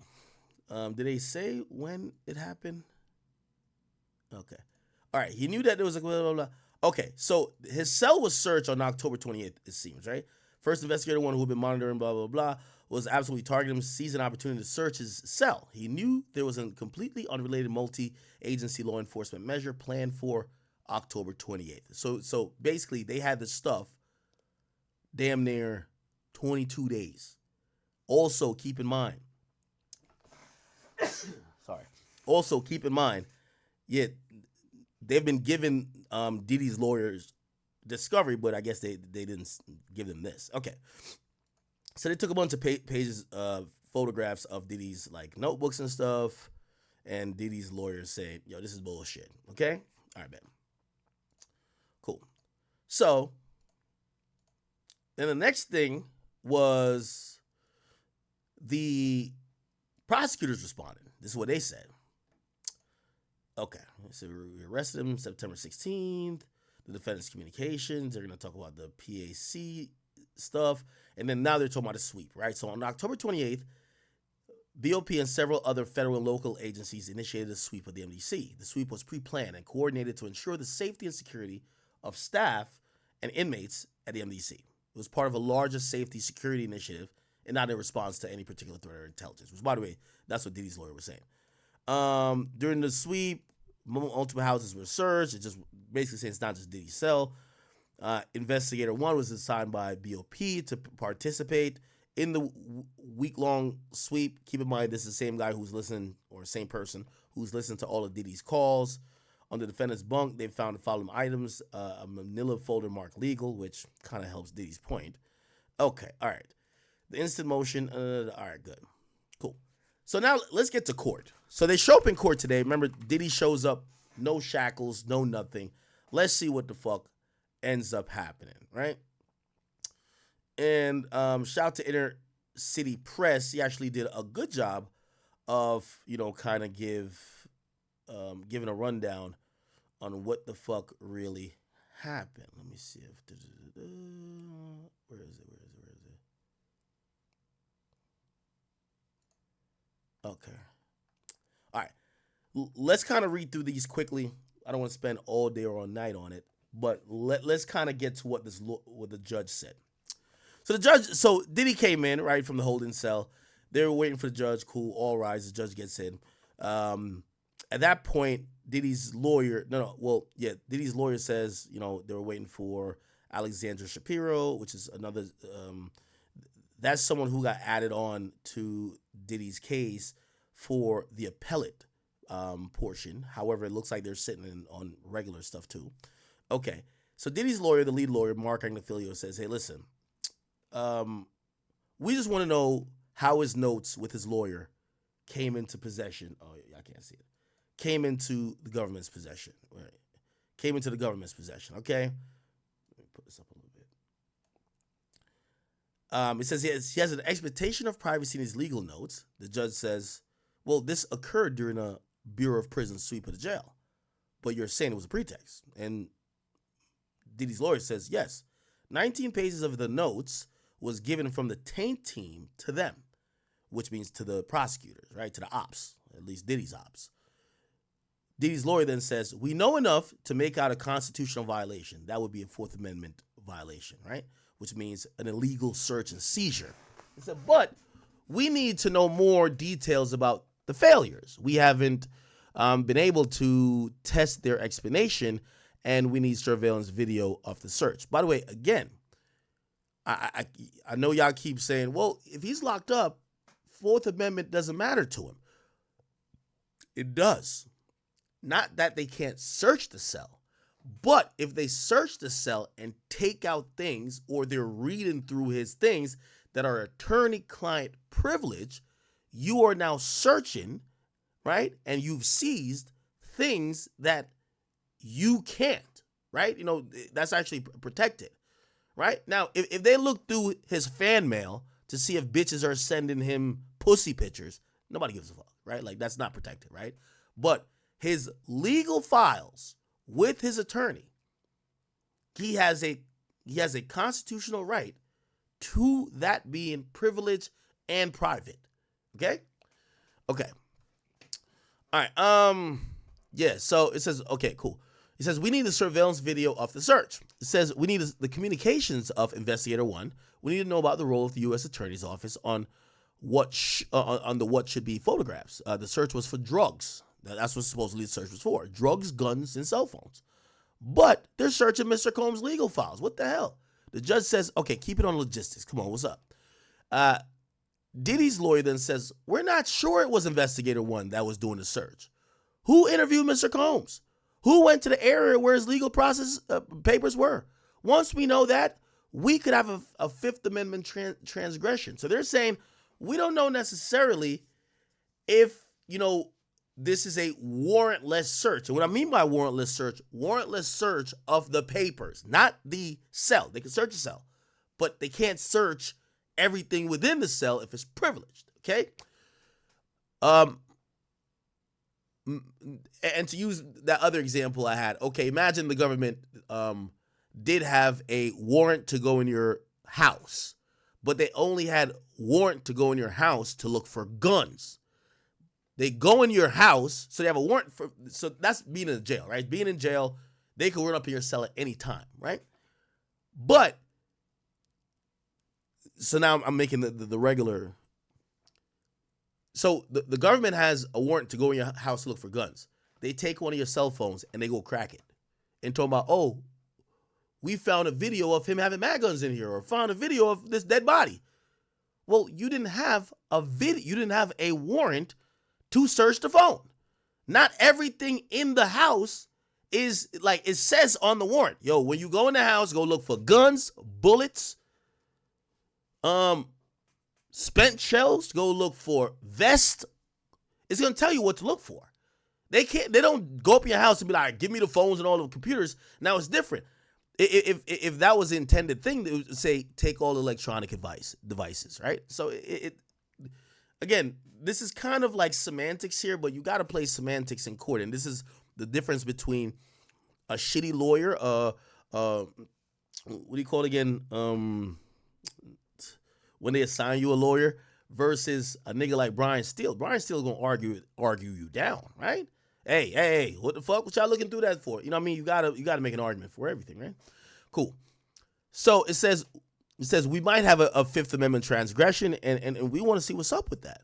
Did they say when it happened? Okay, all right. He knew that there was a blah, blah, blah. Okay, so his cell was searched on October 28th. It seems right. First investigator, one who had been monitoring, blah blah blah, was absolutely targeting him. Seized an opportunity to search his cell. He knew there was a completely unrelated multi-agency law enforcement measure planned for October 28th. So basically, they had this stuff damn near 22 days. Also, keep in mind. Sorry. Also, keep in mind, yeah, they've been giving Diddy's lawyers discovery, but I guess they didn't give them this. Okay. So they took a bunch of pages of photographs of Diddy's like notebooks and stuff, and Diddy's lawyers say, "Yo, this is bullshit." Okay, all right, man. Cool. So then the next thing was the prosecutors responded. This is what they said. Okay, so we arrested him September 16th. The defendant's communications. They're going to talk about the PAC stuff. And then now they're talking about a sweep, right? So on October 28th, BOP and several other federal and local agencies initiated a sweep of the MDC. The sweep was pre-planned and coordinated to ensure the safety and security of staff and inmates at the MDC. It was part of a larger safety security initiative and not in response to any particular threat or intelligence, which, by the way, that's what Diddy's lawyer was saying. During the sweep, multiple houses were searched. It just basically saying it's not just Diddy's cell. Investigator 1 was assigned by BOP to participate in the week-long sweep. Keep in mind, this is the same guy who's listening, or same person who's listened to all of Diddy's calls. On the defendant's bunk, they found the following items: a manila folder marked legal, which kind of helps Diddy's point. Okay, all right. The instant motion, all right, good. Cool. So now let's get to court. So they show up in court today. Remember, Diddy shows up, no shackles, no nothing. Let's see what the fuck ends up happening, right? And shout out to Inner City Press. He actually did a good job of, kind of giving a rundown on what the fuck really happened. Let me see if where is it? Okay. All right. Let's kind of read through these quickly. I don't want to spend all day or all night on it, but let's kind of get to what the judge said. So Diddy came in, right, from the holding cell. They were waiting for the judge. Cool, all rise. The judge gets in. At that point, Diddy's lawyer Diddy's lawyer says, they were waiting for Alexandra Shapiro, which is another, that's someone who got added on to Diddy's case for the appellate portion. However, it looks like they're sitting on regular stuff too. Okay, so Diddy's lawyer, the lead lawyer, Mark Agnafilio, says, hey, listen, we just want to know how his notes with his lawyer came into possession. Oh, I can't see it. Came into the government's possession. Right. Came into the government's possession. Okay. Let me put this up a little bit. It says he has an expectation of privacy in his legal notes. The judge says, well, this occurred during a Bureau of Prisons sweep of the jail, but you're saying it was a pretext. And Diddy's lawyer says, yes, 19 pages of the notes was given from the taint team to them, which means to the prosecutors, right? To the ops, at least Diddy's ops. Diddy's lawyer then says, we know enough to make out a constitutional violation. That would be a Fourth Amendment violation, right? Which means an illegal search and seizure. He said, but we need to know more details about the failures. We haven't been able to test their explanation, and we need surveillance video of the search. By the way, again, I know y'all keep saying, well, if he's locked up, Fourth Amendment doesn't matter to him. It does. Not that they can't search the cell, but if they search the cell and take out things, or they're reading through his things that are attorney-client privilege, you are now searching, right? And you've seized things that you can't, right? That's actually protected, right? Now, if they look through his fan mail to see if bitches are sending him pussy pictures, nobody gives a fuck, right? Like, that's not protected, right? But his legal files with his attorney, he has a he has a constitutional right to that being privileged and private. Okay? Okay. All right. Yeah, so it says, okay, cool. It says, we need the surveillance video of the search. It says, we need the communications of Investigator 1. We need to know about the role of the U.S. Attorney's Office on what should be photographs. The search was for drugs. That's what supposedly the search was for. Drugs, guns, and cell phones. But they're searching Mr. Combs' legal files. What the hell? The judge says, okay, keep it on logistics. Come on, what's up? Diddy's lawyer then says, we're not sure it was Investigator 1 that was doing the search. Who interviewed Mr. Combs? Who went to the area where his legal process papers were? Once we know that, we could have a Fifth Amendment transgression. So they're saying, we don't know necessarily if, this is a warrantless search. And what I mean by warrantless search of the papers, not the cell. They can search a cell, but they can't search everything within the cell if it's privileged, okay? And to use that other example I had, okay, imagine the government did have a warrant to go in your house, but they only had warrant to go in your house to look for guns. They go in your house, so they have a warrant for, so that's being in jail, right? Being in jail, they can run up in your cell at any time, right? But, so now I'm making the regular. So the government has a warrant to go in your house to look for guns. They take one of your cell phones and they go crack it and talk about, oh, we found a video of him having mag guns in here, or found a video of this dead body. Well, you didn't have a video, you didn't have a warrant to search the phone. Not everything in the house is like it says on the warrant. Yo, when you go in the house, go look for guns, bullets, spent shells, go look for vest. It's gonna tell you what to look for. They don't go up in your house and be like, give me the phones and all the computers. Now it's different. If that was the intended thing, they would say take all electronic devices, right? So again, this is kind of like semantics here, but you got to play semantics in court, and this is the difference between a shitty lawyer, what do you call it again? When they assign you a lawyer versus a nigga like Brian Steele. Brian Steele gonna argue you down, right? Hey, what the fuck? What y'all looking through that for? You know what I mean? You gotta make an argument for everything, right? Cool. So it says we might have a Fifth Amendment transgression, and we want to see what's up with that.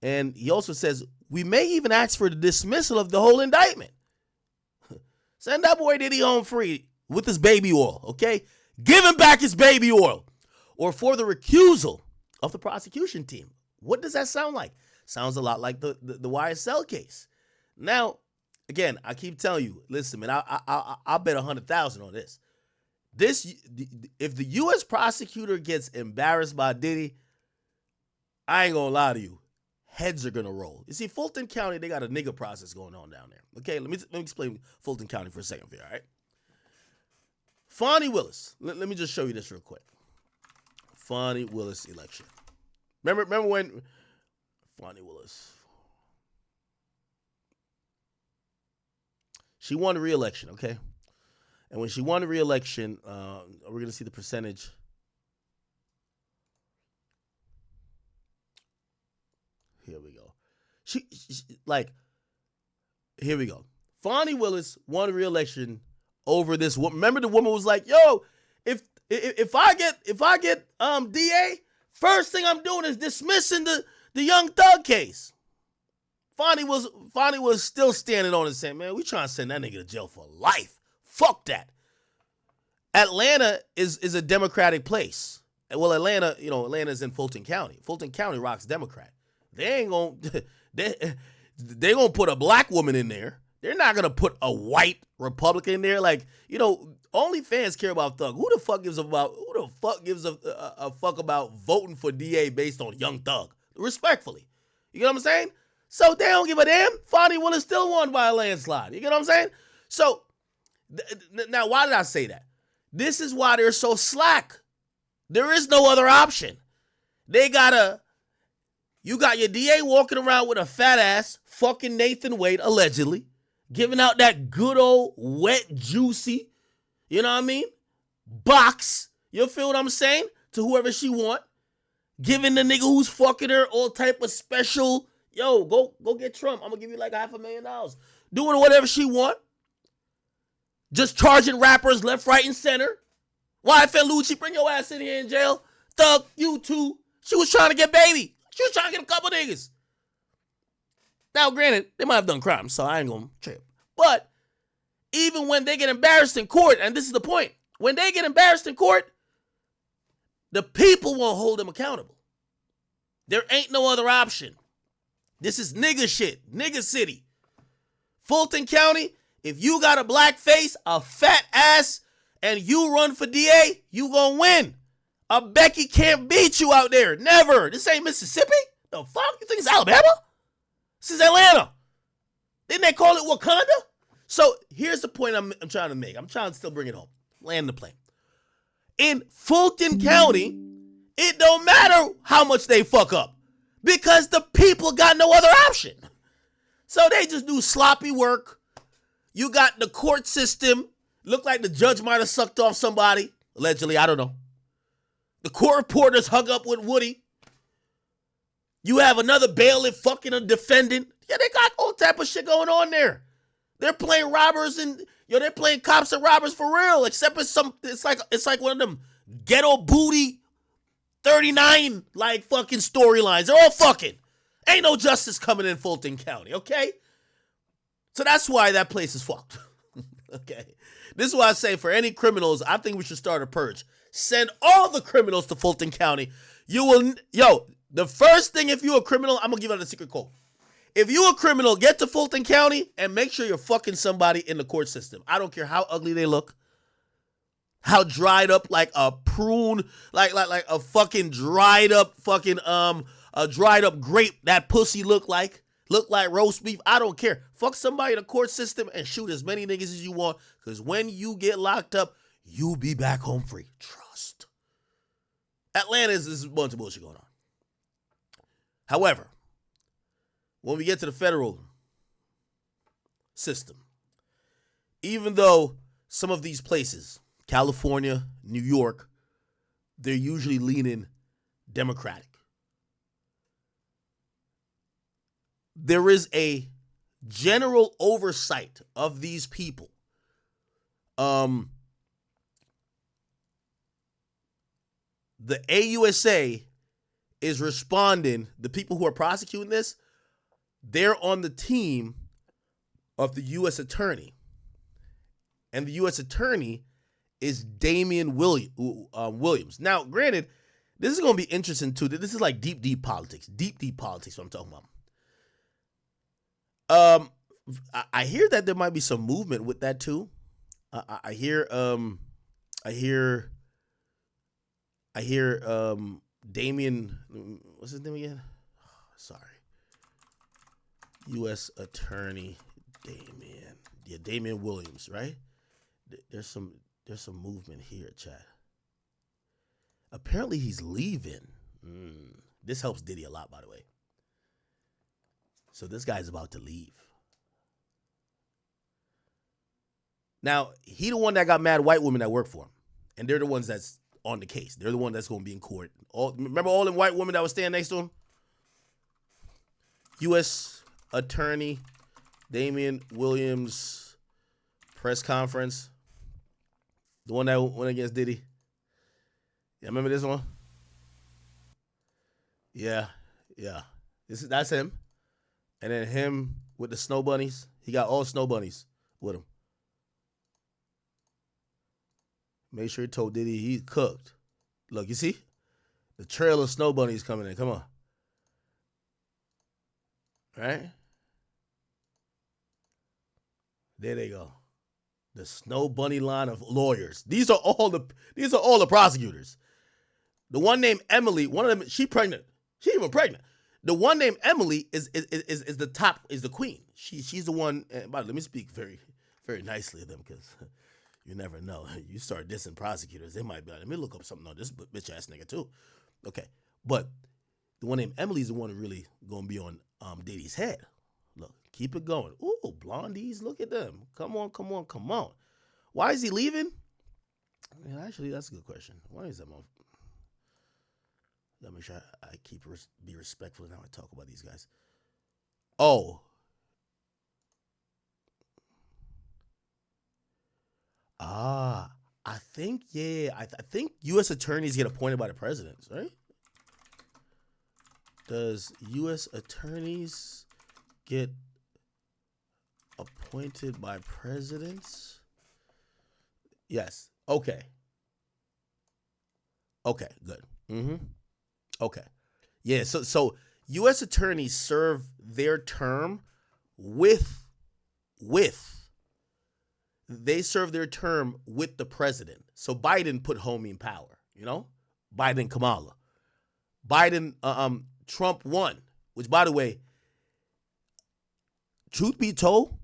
And he also says we may even ask for the dismissal of the whole indictment. Send that boy Diddy home free with his baby oil, okay? Give him back his baby oil. Or for the recusal of the prosecution team. What does that sound like? Sounds a lot like the YSL case. Now, again, I keep telling you, listen, man, I'll bet 100,000 on this. If the U.S. prosecutor gets embarrassed by Diddy, I ain't gonna lie to you, heads are gonna roll. You see, Fulton County, they got a nigga process going on down there. Okay, let me explain Fulton County for a second here, all right? Fonnie Willis, let me just show you this real quick. Fonnie Willis election. Remember when Fonnie Willis, she won the re-election, okay? And when she won the re-election, we're going to see the percentage. Here we go. Here we go. Fonnie Willis won the re-election over this woman. Remember the woman was like, yo, if I get DA, first thing I'm doing is dismissing the Young Thug case. Fonnie was still standing on and saying, man, we trying to send that nigga to jail for life. Fuck that. Atlanta is a Democratic place. Well, Atlanta's in Fulton County. Fulton County rocks Democrat. They ain't gonna they gonna put a black woman in there. They're not gonna put a white Republican in there. Like, only fans care about Thug. Who the fuck gives a fuck about voting for DA based on Young Thug? Respectfully. You know what I'm saying? So they don't give a damn. Fonnie Willis still won by a landslide. You get what I'm saying? So now, why did I say that? This is why they're so slack. There is no other option. You got your DA walking around with a fat ass, fucking Nathan Wade, allegedly, giving out that good old wet, juicy, you know what I mean? box, you feel what I'm saying, to whoever she want, giving the nigga who's fucking her all type of special, yo, go get Trump, I'm gonna give you like $500,000. Doing whatever she want. Just charging rappers left, right, and center. YFL Lucci, bring your ass in here in jail. Thug, you too. She was trying to get Baby. She was trying to get a couple niggas. Now, granted, they might have done crimes, so I ain't gonna trip. But even when they get embarrassed in court, and this is the point, when they get embarrassed in court, the people won't hold them accountable. There ain't no other option. This is nigga shit, nigga city. Fulton County, if you got a black face, a fat ass, and you run for DA, you gonna win. A Becky can't beat you out there. Never. This ain't Mississippi. The fuck? You think it's Alabama? This is Atlanta. Didn't they call it Wakanda? So here's the point I'm trying to make. I'm trying to still bring it home. Land the plane. In Fulton County, it don't matter how much they fuck up because the people got no other option. So they just do sloppy work. You got the court system. Look like the judge might have sucked off somebody. Allegedly, I don't know. The court reporters hung up with Woody. You have another bailiff fucking a defendant. Yeah, they got all type of shit going on there. They're playing robbers and they're playing cops and robbers for real. Except it's like one of them ghetto booty 39 like fucking storylines. They're all fucking. Ain't no justice coming in Fulton County, okay? So that's why that place is fucked. Okay. This is why I say for any criminals, I think we should start a purge. Send all the criminals to Fulton County. The first thing if you're a criminal, I'm going to give out a secret code. If you're a criminal, get to Fulton County and make sure you're fucking somebody in the court system. I don't care how ugly they look, how dried up like a prune, like a fucking dried up fucking, a dried up grape that pussy look like roast beef. I don't care. Fuck somebody in the court system and shoot as many niggas as you want because when you get locked up, you'll be back home free. Trust. Atlanta is a bunch of bullshit going on. However, when we get to the federal system, even though some of these places, California, New York, they're usually leaning Democratic. There is a general oversight of these people. The AUSA is responding. The people who are prosecuting this, they're on the team of the U.S. attorney. And the U.S. attorney is Damian Williams. Now, granted, this is going to be interesting too. This is like deep politics. Deep politics, what I'm talking about. I hear that there might be some movement with that too. I hear Damian, what's his name again? Sorry. U.S. Attorney Damian Williams, right? There's some movement here, chat. Apparently he's leaving. This helps Diddy a lot, by the way. So this guy's about to leave. Now, he the one that got mad white women that work for him. And they're the ones that's on the case. They're the one that's going to be in court. Remember all them white women that was standing next to him? U.S. Attorney Damian Williams press conference. The one that went against Diddy. Yeah, remember this one? Yeah. That's him. And then him with the snow bunnies. He got all snow bunnies with him. Make sure he told Diddy he cooked. Look, you see? The trail of snow bunnies coming in. Come on. Right? There they go. The snow bunny line of lawyers. These are all the prosecutors. The one named Emily, one of them, she pregnant. She even pregnant. The one named Emily is the top, is the queen. She's the one. But let me speak very, very nicely of them because you never know. You start dissing prosecutors, they might be like, let me look up something on this bitch ass nigga too. Okay, but the one named Emily is the one really gonna be on Diddy's head. Look, keep it going. Ooh, blondies, look at them. Come on. Why is he leaving? Yeah, actually, that's a good question. Why is that? Gotta make sure I keep be respectful in how I talk about these guys. Oh, ah, I think yeah, I think U.S. attorneys get appointed by the presidents, right? Does U.S. attorneys get appointed by presidents? Yes. Okay. Okay. Good. Mm-hmm. Okay. Yeah. So U.S. attorneys serve their term with with they serve their term with the president. So Biden put homie in power. You know, Biden Kamala. Biden Trump won. Which, by the way, truth be told,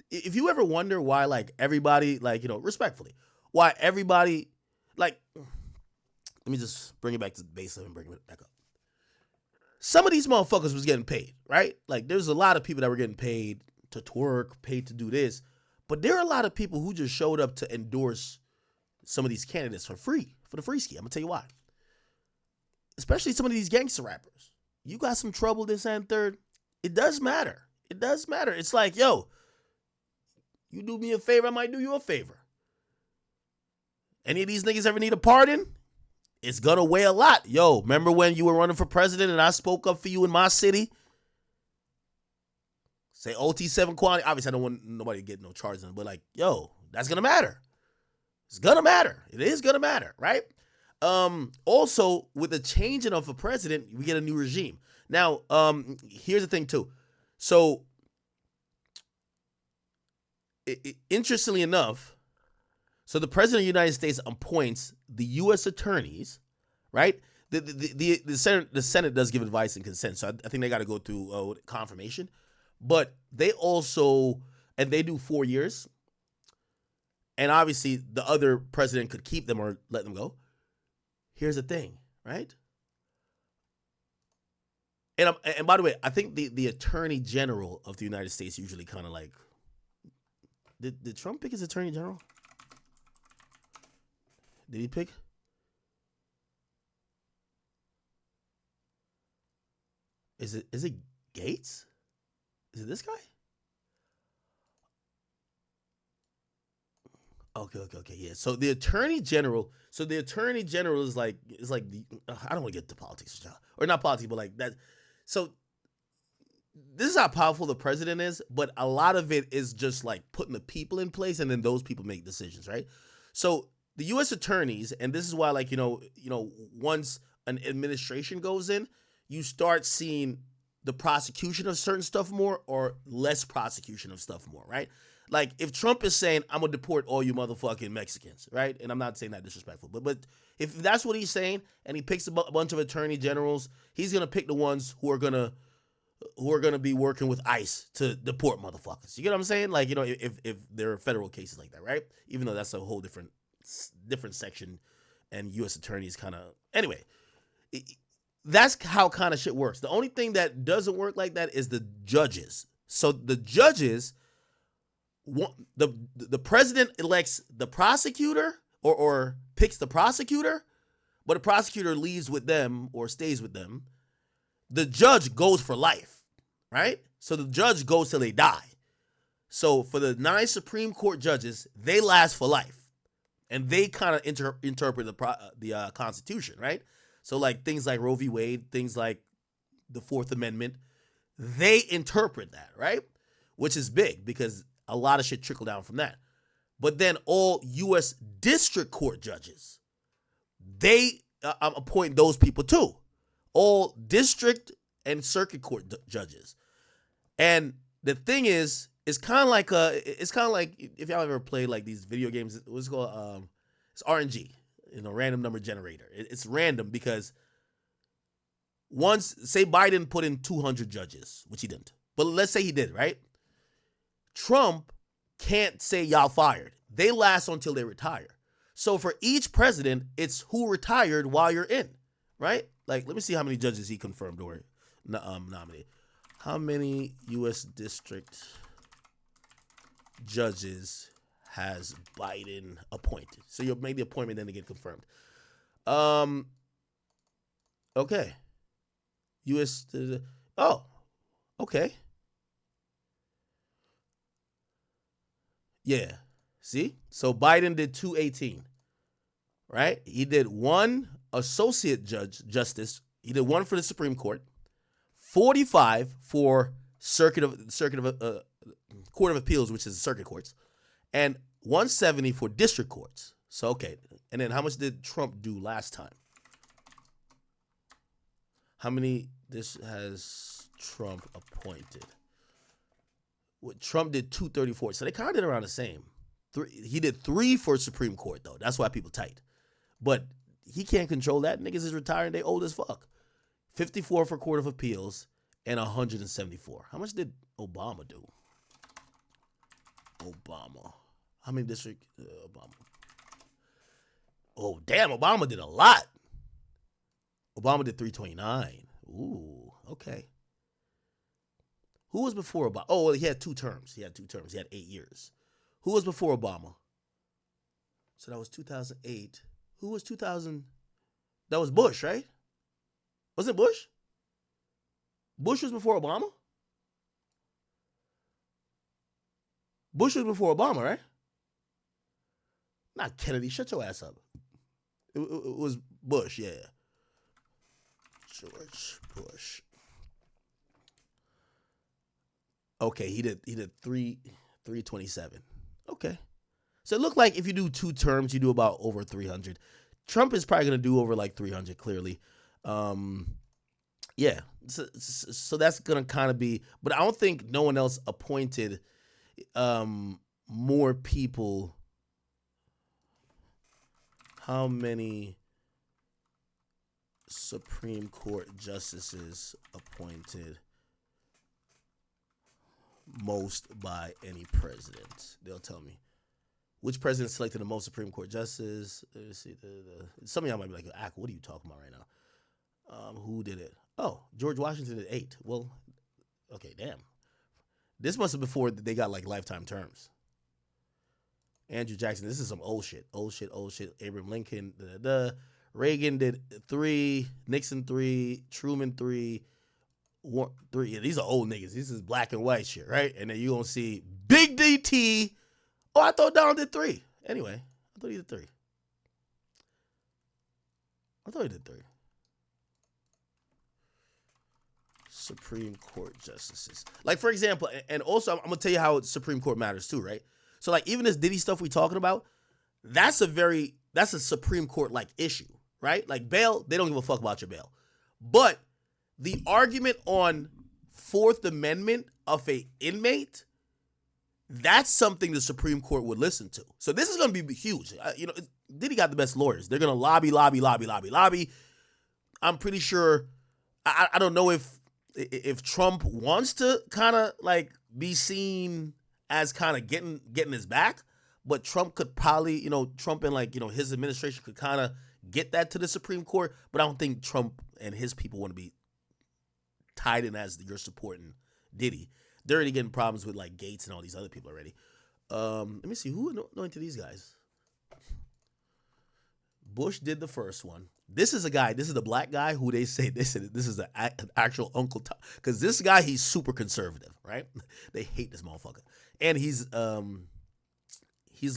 if you ever wonder why like everybody like respectfully, why everybody like let me just bring it back to the baseline and bring it back up. Some of these motherfuckers was getting paid, right? Like there's a lot of people that were getting paid to twerk, paid to do this, but there are a lot of people who just showed up to endorse some of these candidates for free, for the free ski. I'm gonna tell you why. Especially some of these gangster rappers. You got some trouble this and third. It does matter. It does matter. It's like, yo, you do me a favor, I might do you a favor. Any of these niggas ever need a pardon? It's gonna weigh a lot. Yo, remember when you were running for president and I spoke up for you in my city? Say OT7 quantity. Obviously, I don't want nobody to get no charges on it, but like, yo, that's gonna matter. It's gonna matter. It is gonna matter, right? Also, with the changing of a president, we get a new regime. Now, here's the thing too. So, interestingly enough, so the president of the United States appoints the U.S. attorneys, right? The Senate does give advice and consent, so I think they got to go through confirmation. But they also, and they do 4 years, and obviously the other president could keep them or let them go. Here's the thing, right? And by the way, I think the Attorney General of the United States usually kind of like, did Trump pick his Attorney General? Did he pick? Is it Gates? Is it this guy? Okay, yeah. So the Attorney General, is like I don't want to get to politics, or not politics, but like that. So this is how powerful the president is, but a lot of it is just like putting the people in place, and then those people make decisions, right? So the U.S. attorneys, and this is why, like once an administration goes in, you start seeing the prosecution of certain stuff more or less prosecution of stuff more, right? Like if Trump is saying I'm gonna deport all you motherfucking Mexicans, right? And I'm not saying that disrespectful, but if that's what he's saying, and he picks a bunch of attorney generals, he's gonna pick the ones who are gonna be working with ICE to deport motherfuckers. You get what I'm saying? Like if there are federal cases like that, right? Even though that's a whole different section, and U.S. attorneys kind of anyway. That's how kind of shit works. The only thing that doesn't work like that is the judges. So the judges, the president elects the prosecutor or picks the prosecutor, but the prosecutor leaves with them or stays with them. The judge goes for life, right? So the judge goes till they die. So for the 9 Supreme Court judges, they last for life, and they kind of interpret the Constitution, right? So like things like Roe v. Wade, things like the Fourth Amendment, they interpret that, right? Which is big because a lot of shit trickle down from that. But then all U.S. district court judges, they appoint those people too. All district and circuit court judges. And the thing is, it's kind of like if y'all ever played like these video games, what's it called? It's RNG. Random number generator. It's random because once, say Biden put in 200 judges, which he didn't, but let's say he did, right? Trump can't say y'all fired. They last until they retire. So for each president, it's who retired while you're in, right? Like, let me see how many judges he confirmed or nominated. How many U.S. district judges has Biden appointed? So you'll make the appointment, then to get confirmed. Okay. U.S. Oh, okay. Yeah. See? So Biden did 218, right? He did one associate justice. He did one for the Supreme Court, 45 for Court of Appeals, which is the circuit courts, and 170 for district courts. So, okay. And then how much did Trump do last time? How many this has Trump appointed? What Trump did 234. So they kind of did around the same. He did 3 for Supreme Court, though. That's why people tight. But he can't control that. Niggas is retiring. They old as fuck. 54 for Court of Appeals and 174. How much did Obama do? Obama. How many district? Obama. Oh, damn. Obama did a lot. Obama did 329. Ooh, okay. Who was before Obama? Oh, well, he had 2 terms. He had 8 years. Who was before Obama? So that was 2008. Who was 2000? That was Bush, right? Was it Bush? Bush was before Obama? Bush was before Obama, right? Not Kennedy. Shut your ass up. It was Bush, yeah. George Bush. Okay, he did 327. Okay. So it looked like if you do 2 terms, you do about over 300. Trump is probably going to do over like 300, clearly. Yeah. So that's going to kind of be, but I don't think no one else appointed more people. How many Supreme Court justices appointed most by any president? They'll tell me. Which president selected the most Supreme Court justices? Let's see. Some of y'all might be like, what are you talking about right now? Who did it? Oh, George Washington did 8. Well, okay, damn. This must have been before they got like lifetime terms. Andrew Jackson, this is some old shit. Abraham Lincoln, Reagan did 3, Nixon 3, Truman 3, 3. Yeah, these are old niggas. This is black and white shit, right? And then you gonna see Big DT. Oh, I thought Donald did 3. Anyway, I thought he did 3. Supreme Court justices. Like, for example, and also I'm going to tell you how Supreme Court matters too, right? So, like, even this Diddy stuff we talking about, that's a Supreme Court-like issue, right? Like, bail, they don't give a fuck about your bail. But the argument on Fourth Amendment of a inmate, that's something the Supreme Court would listen to. So this is going to be huge. Diddy got the best lawyers. They're going to lobby. I'm pretty sure, I don't know if Trump wants to kind of like be seen as kind of getting his back, but Trump could probably, Trump and his administration could kind of get that to the Supreme Court, but I don't think Trump and his people want to be tied in as you're supporting Diddy. They're already getting problems with like Gates and all these other people already. Let me see who anointed these guys. Bush did the first one. This is the black guy who they said this is the actual Uncle Tom, because this guy, he's super conservative, right? They hate this motherfucker, and he's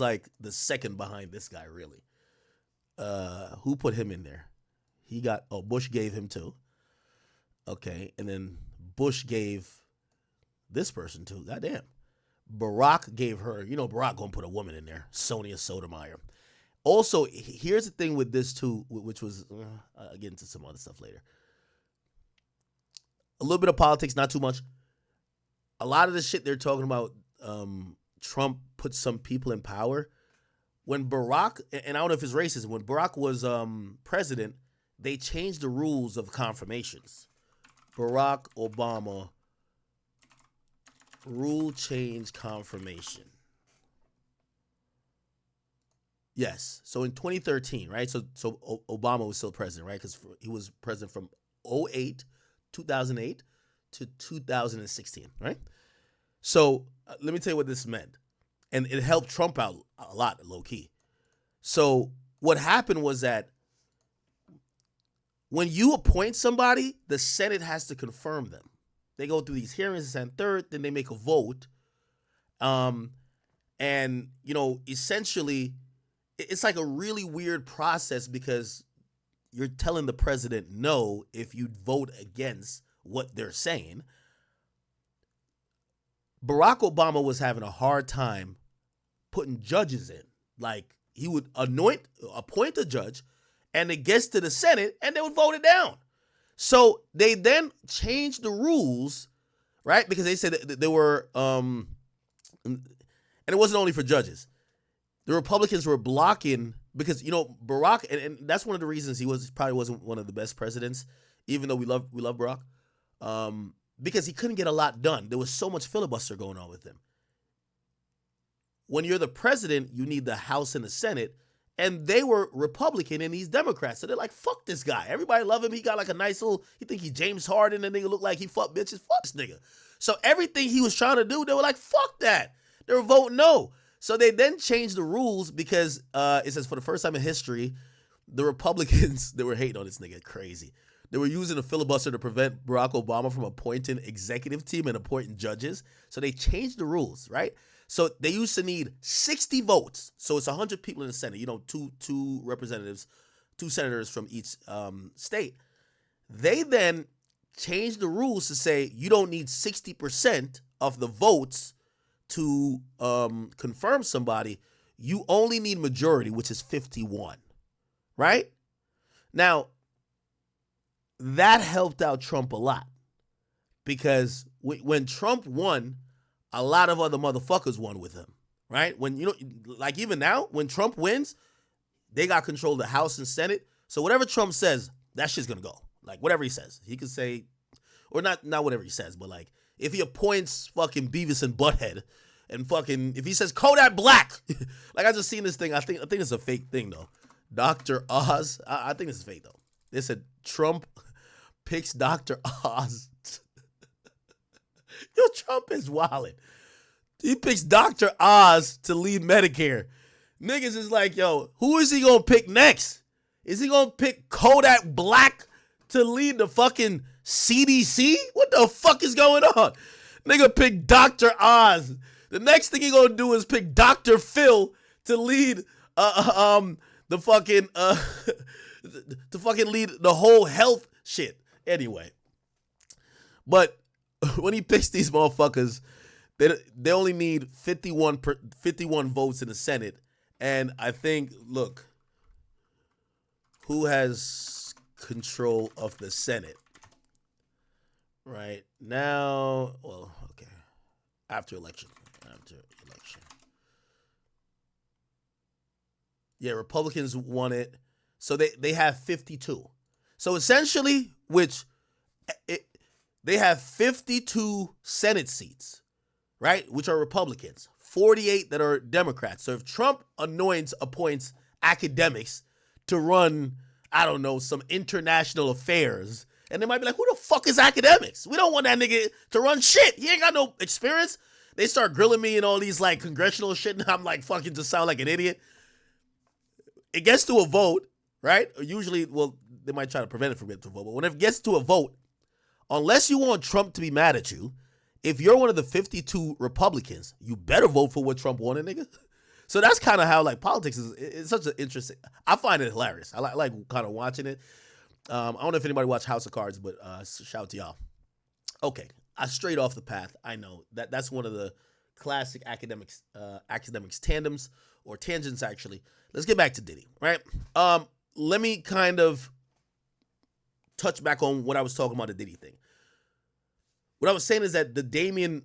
like the second behind this guy, really. Who put him in there? Bush gave him 2. Okay, and then Bush gave this person 2. Goddamn. Barack gave her, Barack gonna put a woman in there, Sonia Sotomayor. Also, here's the thing with this too, which was, I'll get into some other stuff later. A little bit of politics, not too much. A lot of the shit they're talking about, Trump put some people in power. When Barack, and I don't know if it's racist, when Barack was president, they changed the rules of confirmations. Barack Obama, rule change confirmation. Yes. So in 2013, right? So Obama was still president, right? Because he was president from 2008 to 2016, right? So let me tell you what this meant. and it helped Trump out a lot, low key. So what happened was that when you appoint somebody, the Senate has to confirm them. They go through these hearings and third, then they make a vote. And essentially, it's like a really weird process because you're telling the president no if you vote against what they're saying. Barack Obama was having a hard time putting judges in. Like, he would appoint a judge, and it gets to the Senate, and they would vote it down. So they then changed the rules, right? Because they said that they were, and it wasn't only for judges. The Republicans were blocking because Barack, and that's one of the reasons he probably wasn't one of the best presidents, even though we love Barack, because he couldn't get a lot done. There was so much filibuster going on with him. When you're the president, you need the House and the Senate, and they were Republican and he's Democrat. So they're like, fuck this guy. Everybody love him. He got like a nice little, he think he James Harden, and nigga look like he fuck bitches. Fuck this nigga. So everything he was trying to do, they were like, fuck that. They were voting no. So they then changed the rules because it says for the first time in history, the Republicans, they were hating on this nigga crazy. They were using a filibuster to prevent Barack Obama from appointing executive team and appointing judges. So they changed the rules, right? So they used to need 60 votes. So it's 100 people in the Senate, two representatives, 2 senators from each state. They then changed the rules to say you don't need 60% of the votes to confirm somebody. You only need majority, which is 51, right? Now, that helped out Trump a lot because when Trump won, a lot of other motherfuckers won with him, right? When, like even now, when Trump wins, they got control of the House and Senate. So whatever Trump says, that shit's gonna go. Like whatever he says, he could say, or not whatever he says, but like if he appoints fucking Beavis and Butthead, and fucking if he says Kodak Black, like I just seen this thing. I think it's a fake thing though. Dr. Oz, I think it's fake though. They said Trump picks Dr. Oz. Yo, Trump is wildin'. He picks Dr. Oz to lead Medicare. Niggas is like, yo, who is he gonna pick next? Is he gonna pick Kodak Black to lead the fucking CDC? What the fuck is going on? Nigga pick Dr. Oz. The next thing he gonna do is pick Dr. Phil to lead the fucking to fucking lead the whole health shit. Anyway, but when he picks these motherfuckers, they only need 51 votes in the Senate, and I think, look, who has control of the Senate right now? Well, okay, after election. Yeah, Republicans won it, so they have 52. So essentially, they have 52 Senate seats, right, which are Republicans, 48 that are Democrats. So if Trump appoints Akademiks to run, I don't know, some international affairs, and they might be like, who the fuck is Akademiks? We don't want that nigga to run shit. He ain't got no experience. They start grilling me and all these like congressional shit, and I'm like fucking just sound like an idiot. It gets to a vote, right? Usually, well, they might try to prevent it from getting to a vote, but when it gets to a vote, unless you want Trump to be mad at you, if you're one of the 52 Republicans, you better vote for what Trump wanted, nigga. So that's kind of how like politics is. It's such an interesting. I find it hilarious. I like kind of watching it. I don't know if anybody watched House of Cards, but shout out to y'all. Okay, I strayed off the path. I know that's one of the classic academics tandems or tangents. Actually, let's get back to Diddy. Right. Let me kind of touch back on what I was talking about the Diddy thing. What I was saying is that the Damian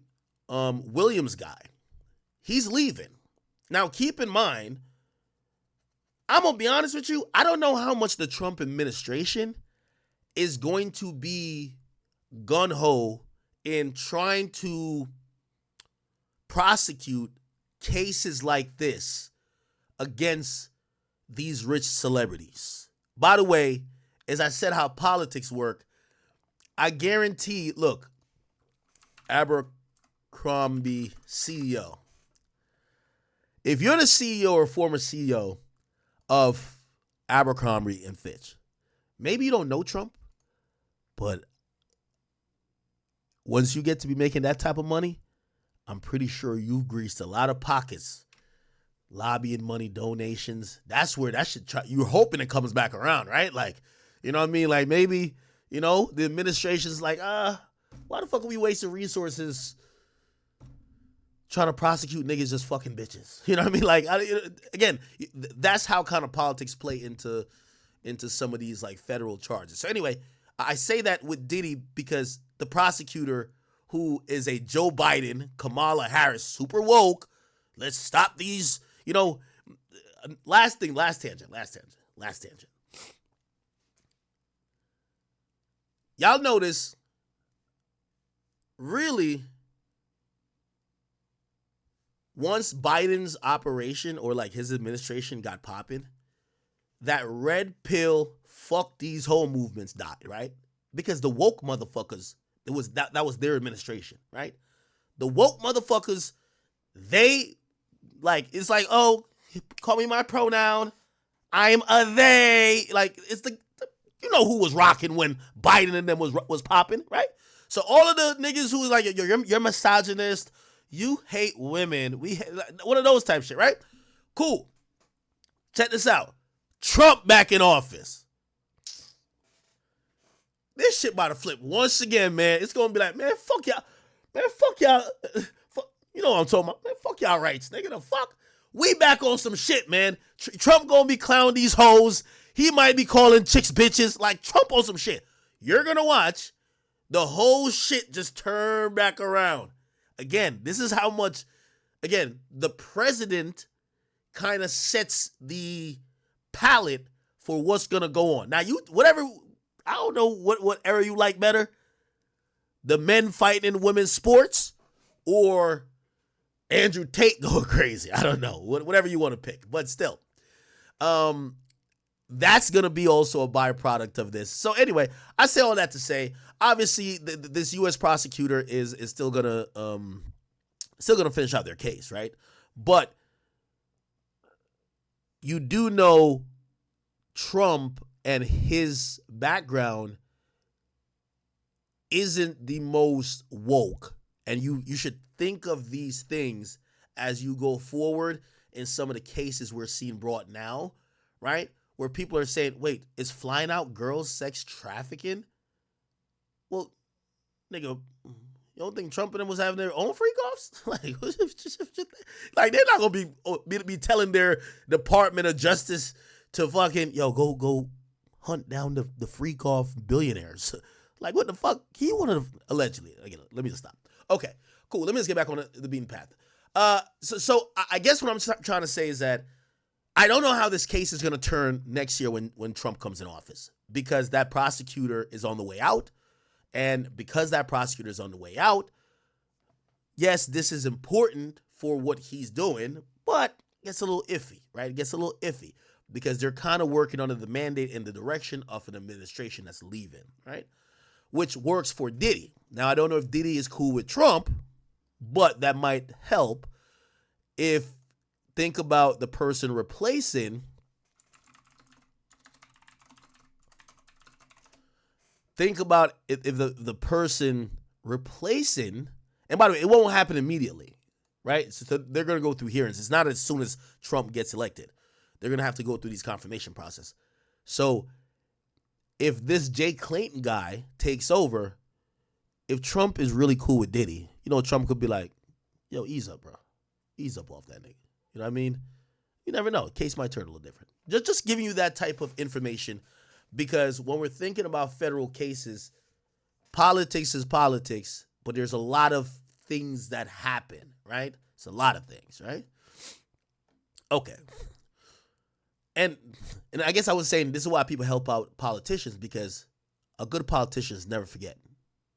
Williams guy, he's leaving. Now, keep in mind, I'm going to be honest with you, I don't know how much the Trump administration is going to be gun-ho in trying to prosecute cases like this against these rich celebrities. By the way, as I said how politics work, I guarantee, look, Abercrombie CEO. if you're the CEO or former CEO of Abercrombie and Fitch, maybe you don't know Trump, but once you get to be making that type of money, I'm pretty sure you've greased a lot of pockets, lobbying money, donations. That's where that should try. You're hoping it comes back around, right? Like, you know what I mean? Like maybe, the administration's like, why the fuck are we wasting resources trying to prosecute niggas just fucking bitches? You know what I mean? Like, again, that's how kind of politics play into some of these like federal charges. So anyway, I say that with Diddy because the prosecutor, who is a Joe Biden, Kamala Harris, super woke, let's stop these, last tangent. Y'all notice, really, once Biden's operation or like his administration got popping, that red pill fuck these whole movements died, right? Because the woke motherfuckers, that was their administration, right? The woke motherfuckers, they like, it's like, oh, call me my pronoun, I'm a they. Like, it's who was rocking when Biden and them was popping, right? So all of the niggas who was like, you're misogynist, you hate women, one of those type shit, right? Cool. Check this out. Trump back in office. This shit about to flip once again, man. It's gonna be like, man, fuck y'all. Man, fuck y'all. You know what I'm talking about. Man, fuck y'all rights, nigga. The fuck? We back on some shit, man. Trump gonna be clowning these hoes. He might be calling chicks bitches. Like, Trump on some shit. You're gonna watch the whole shit just turn back around. Again, this is how much, the president kind of sets the palette for what's gonna go on. Now, I don't know what era you like better. The men fighting in women's sports or Andrew Tate going crazy. I don't know. Whatever you want to pick. But still, that's going to be also a byproduct of this. So anyway, I say all that to say, obviously, this U.S. prosecutor is still going to finish out their case, right? But you do know Trump and his background isn't the most woke. And you should think of these things as you go forward in some of the cases we're seeing brought now, right? Where people are saying, wait, is flying out girls sex trafficking? Well, nigga, you don't think Trump and them was having their own freak-offs? Like they're not going to be telling their Department of Justice to fucking, go hunt down the freak-off billionaires. Like, what the fuck? He wanted to, allegedly. Again, let me just stop. Okay, cool. Let me just get back on the beaten path. So I guess what I'm trying to say is that I don't know how this case is going to turn next year when Trump comes in office, because that prosecutor is on the way out. And because that prosecutor is on the way out, yes, this is important for what he's doing, but it gets a little iffy, right? It gets a little iffy because they're kind of working under the mandate in the direction of an administration that's leaving, right? Which works for Diddy. Now, I don't know if Diddy is cool with Trump, but that might help if, think about the person replacing. Think about if the person replacing, and by the way, it won't happen immediately, right? So they're going to go through hearings. It's not as soon as Trump gets elected. They're going to have to go through these confirmation process. So if this Jay Clayton guy takes over, if Trump is really cool with Diddy, Trump could be like, yo, ease up, bro. Ease up off that nigga. You know what I mean? You never know. Case might turn a little different. Just giving you that type of information, because when we're thinking about federal cases, politics is politics, but there's a lot of things that happen, right? It's a lot of things, right? Okay. And I guess I was saying this is why people help out politicians, because a good politician never forget.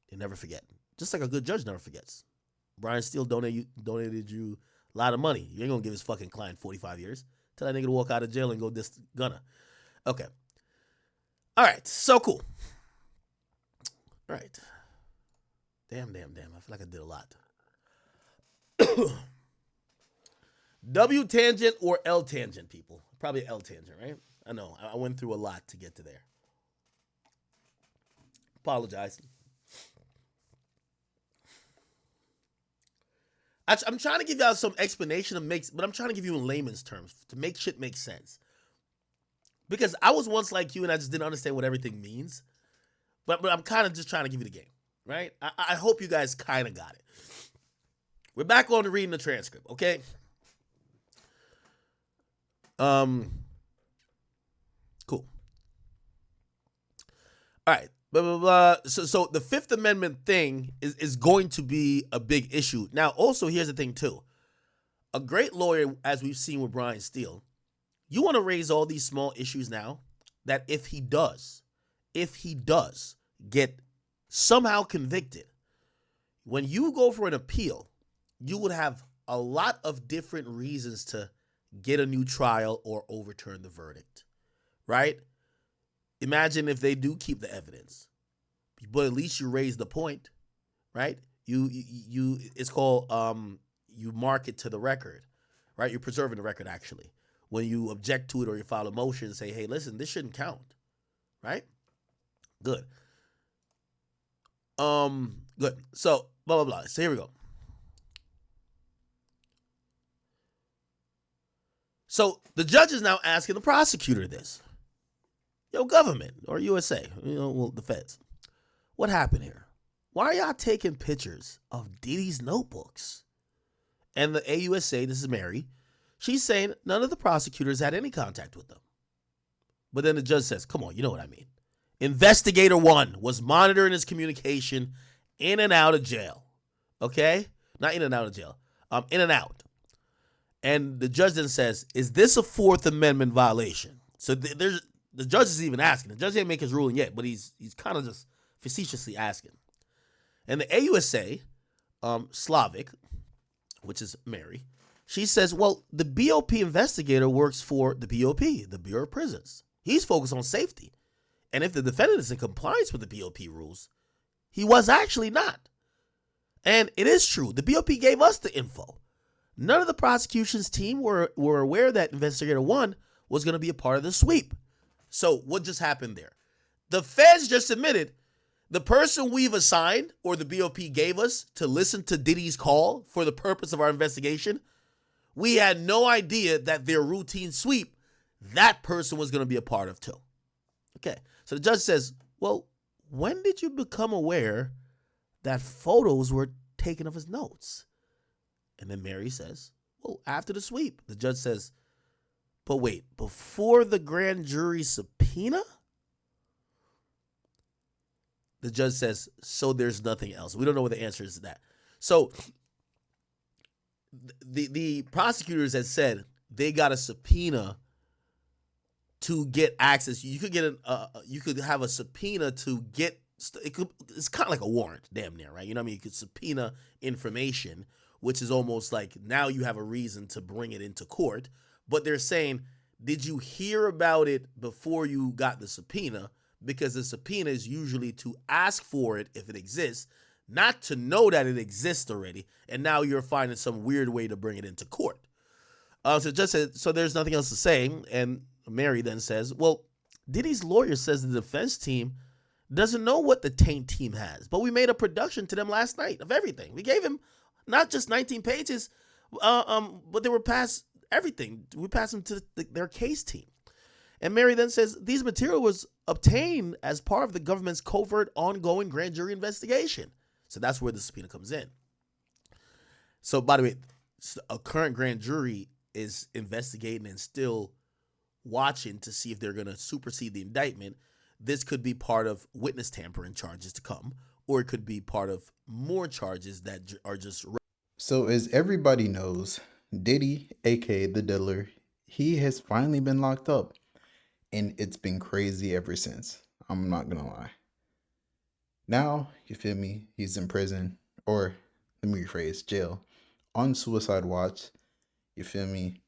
They never forget. Just like a good judge never forgets. Brian Steele donated you a lot of money. You ain't gonna give his fucking client 45 years. Tell that nigga to walk out of jail and go this Gunna. Okay. All right. So cool. All right. Damn. I feel like I did a lot. W tangent or L tangent, people? Probably L tangent, right? I know. I went through a lot to get to there. Apologize. I'm trying to give y'all some explanation of makes, but I'm trying to give you in layman's terms to make shit make sense. Because I was once like you and I just didn't understand what everything means. But I'm kind of just trying to give you the game, right? I hope you guys kind of got it. We're back on to reading the transcript, okay? Cool. All right. Blah, blah, blah. So the Fifth Amendment thing is going to be a big issue. Now, also, here's the thing, too. A great lawyer, as we've seen with Brian Steele, you want to raise all these small issues now that if he does get somehow convicted, when you go for an appeal, you would have a lot of different reasons to get a new trial or overturn the verdict, right? Imagine if they do keep the evidence, but at least you raise the point, right? You it's called you mark it to the record, right? You're preserving the record actually. When you object to it or you file a motion and say, hey, listen, this shouldn't count, right? Good. Good. So blah blah blah. So here we go. So the judge is now asking the prosecutor this. Yo, government or USA, well, the feds. What happened here? Why are y'all taking pictures of Diddy's notebooks? And the AUSA, this is Mary, she's saying none of the prosecutors had any contact with them. But then the judge says, come on, you know what I mean. Investigator 1 was monitoring his communication in and out of jail. Okay? Not in and out of jail. In and out. And the judge then says, is this a Fourth Amendment violation? So the judge is even asking. The judge didn't make his ruling yet, but he's kind of just facetiously asking. And the AUSA, Slavic, which is Mary, she says, well, the BOP investigator works for the BOP, the Bureau of Prisons. He's focused on safety. And if the defendant is in compliance with the BOP rules, he was actually not. And it is true. The BOP gave us the info. None of the prosecution's team were aware that Investigator 1 was going to be a part of the sweep. So what just happened there? The feds just admitted the person we've assigned or the BOP gave us to listen to Diddy's call for the purpose of our investigation, we had no idea that their routine sweep, that person was going to be a part of too. Okay, so the judge says, well, when did you become aware that photos were taken of his notes? And then Mary says, well, after the sweep. The judge says, but wait, before the grand jury subpoena? The judge says, so there's nothing else. We don't know what the answer is to that. So the prosecutors had said they got a subpoena to get access. You could get you could have a subpoena to get. It's kind of like a warrant, damn near, right? You know what I mean? You could subpoena information, which is almost like now you have a reason to bring it into court. But they're saying, did you hear about it before you got the subpoena? Because the subpoena is usually to ask for it if it exists, not to know that it exists already. And now you're finding some weird way to bring it into court. So just said, so there's nothing else to say. And Mary then says, well, Diddy's lawyer says the defense team doesn't know what the taint team has, but we made a production to them last night of everything. We gave him not just 19 pages, but they were past everything. We passed them to their case team. And Mary then says, these material was obtained as part of the government's covert ongoing grand jury investigation. So that's where the subpoena comes in. So by the way, a current grand jury is investigating and still watching to see if they're going to supersede the indictment. This could be part of witness tampering charges to come, or it could be part of more charges that are just... So, as everybody knows, Diddy, aka the Diddler, he has finally been locked up. And it's been crazy ever since. I'm not gonna lie. Now, you feel me? He's in prison, or let me rephrase, jail, on suicide watch. You feel me?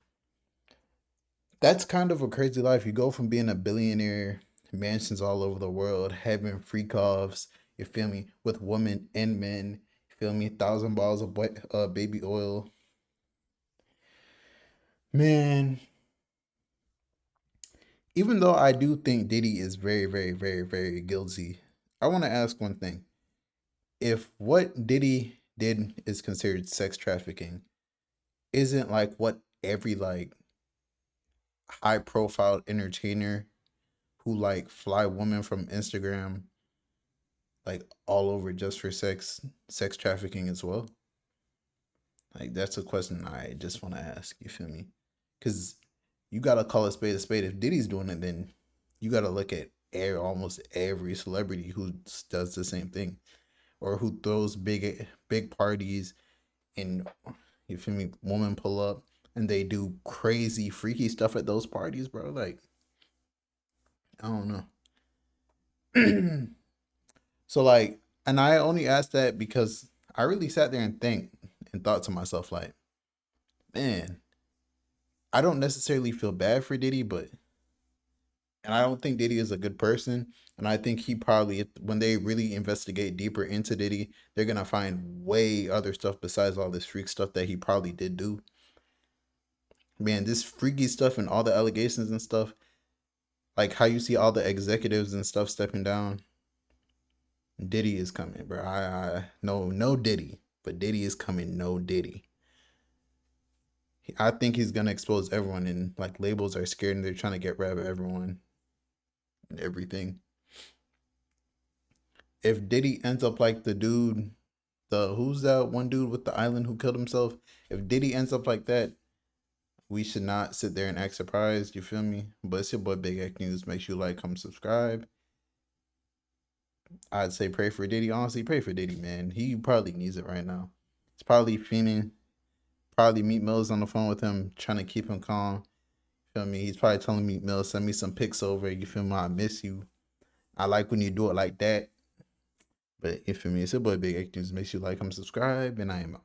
That's kind of a crazy life. You go from being a billionaire, mansions all over the world, having freak offs, you feel me, with women and men, you feel me, 1,000 bottles of baby oil. Man, even though I do think Diddy is very, very, very, very guilty, I want to ask one thing. If what Diddy did is considered sex trafficking, isn't like what every like high profile entertainer who like fly women from Instagram like all over just for sex trafficking as well? Like that's a question I just want to ask. You feel me? Because you gotta call a spade a spade. If Diddy's doing it, then you gotta look at almost every celebrity who does the same thing or who throws big parties and you feel me, women pull up and they do crazy freaky stuff at those parties, bro. Like I don't know. So like, and I only asked that because I really sat there and thought to myself like, man, I don't necessarily feel bad for Diddy, but and I don't think Diddy is a good person. And I think he probably, when they really investigate deeper into Diddy, they're gonna find way other stuff besides all this freak stuff that he probably did do. Man, this freaky stuff and all the allegations and stuff, like how you see all the executives and stuff stepping down. Diddy is coming, bro. I no Diddy, but Diddy is coming. No Diddy. I think he's gonna expose everyone, and like labels are scared and they're trying to get rid of everyone and everything. If Diddy ends up like the dude, the who's that one dude with the island who killed himself? If Diddy ends up like that, we should not sit there and act surprised. You feel me? But it's your boy Big X News. Make sure you like, comment, subscribe. I'd say pray for Diddy. Honestly, pray for Diddy, man. He probably needs it right now. It's probably fiending. Probably Meat Mill's on the phone with him, trying to keep him calm. Feel me? He's probably telling Meat Mill, send me some pics over. You feel me? I miss you. I like when you do it like that. But you feel me? It's your boy Big X News. Make sure you like, comment, subscribe, and I am out.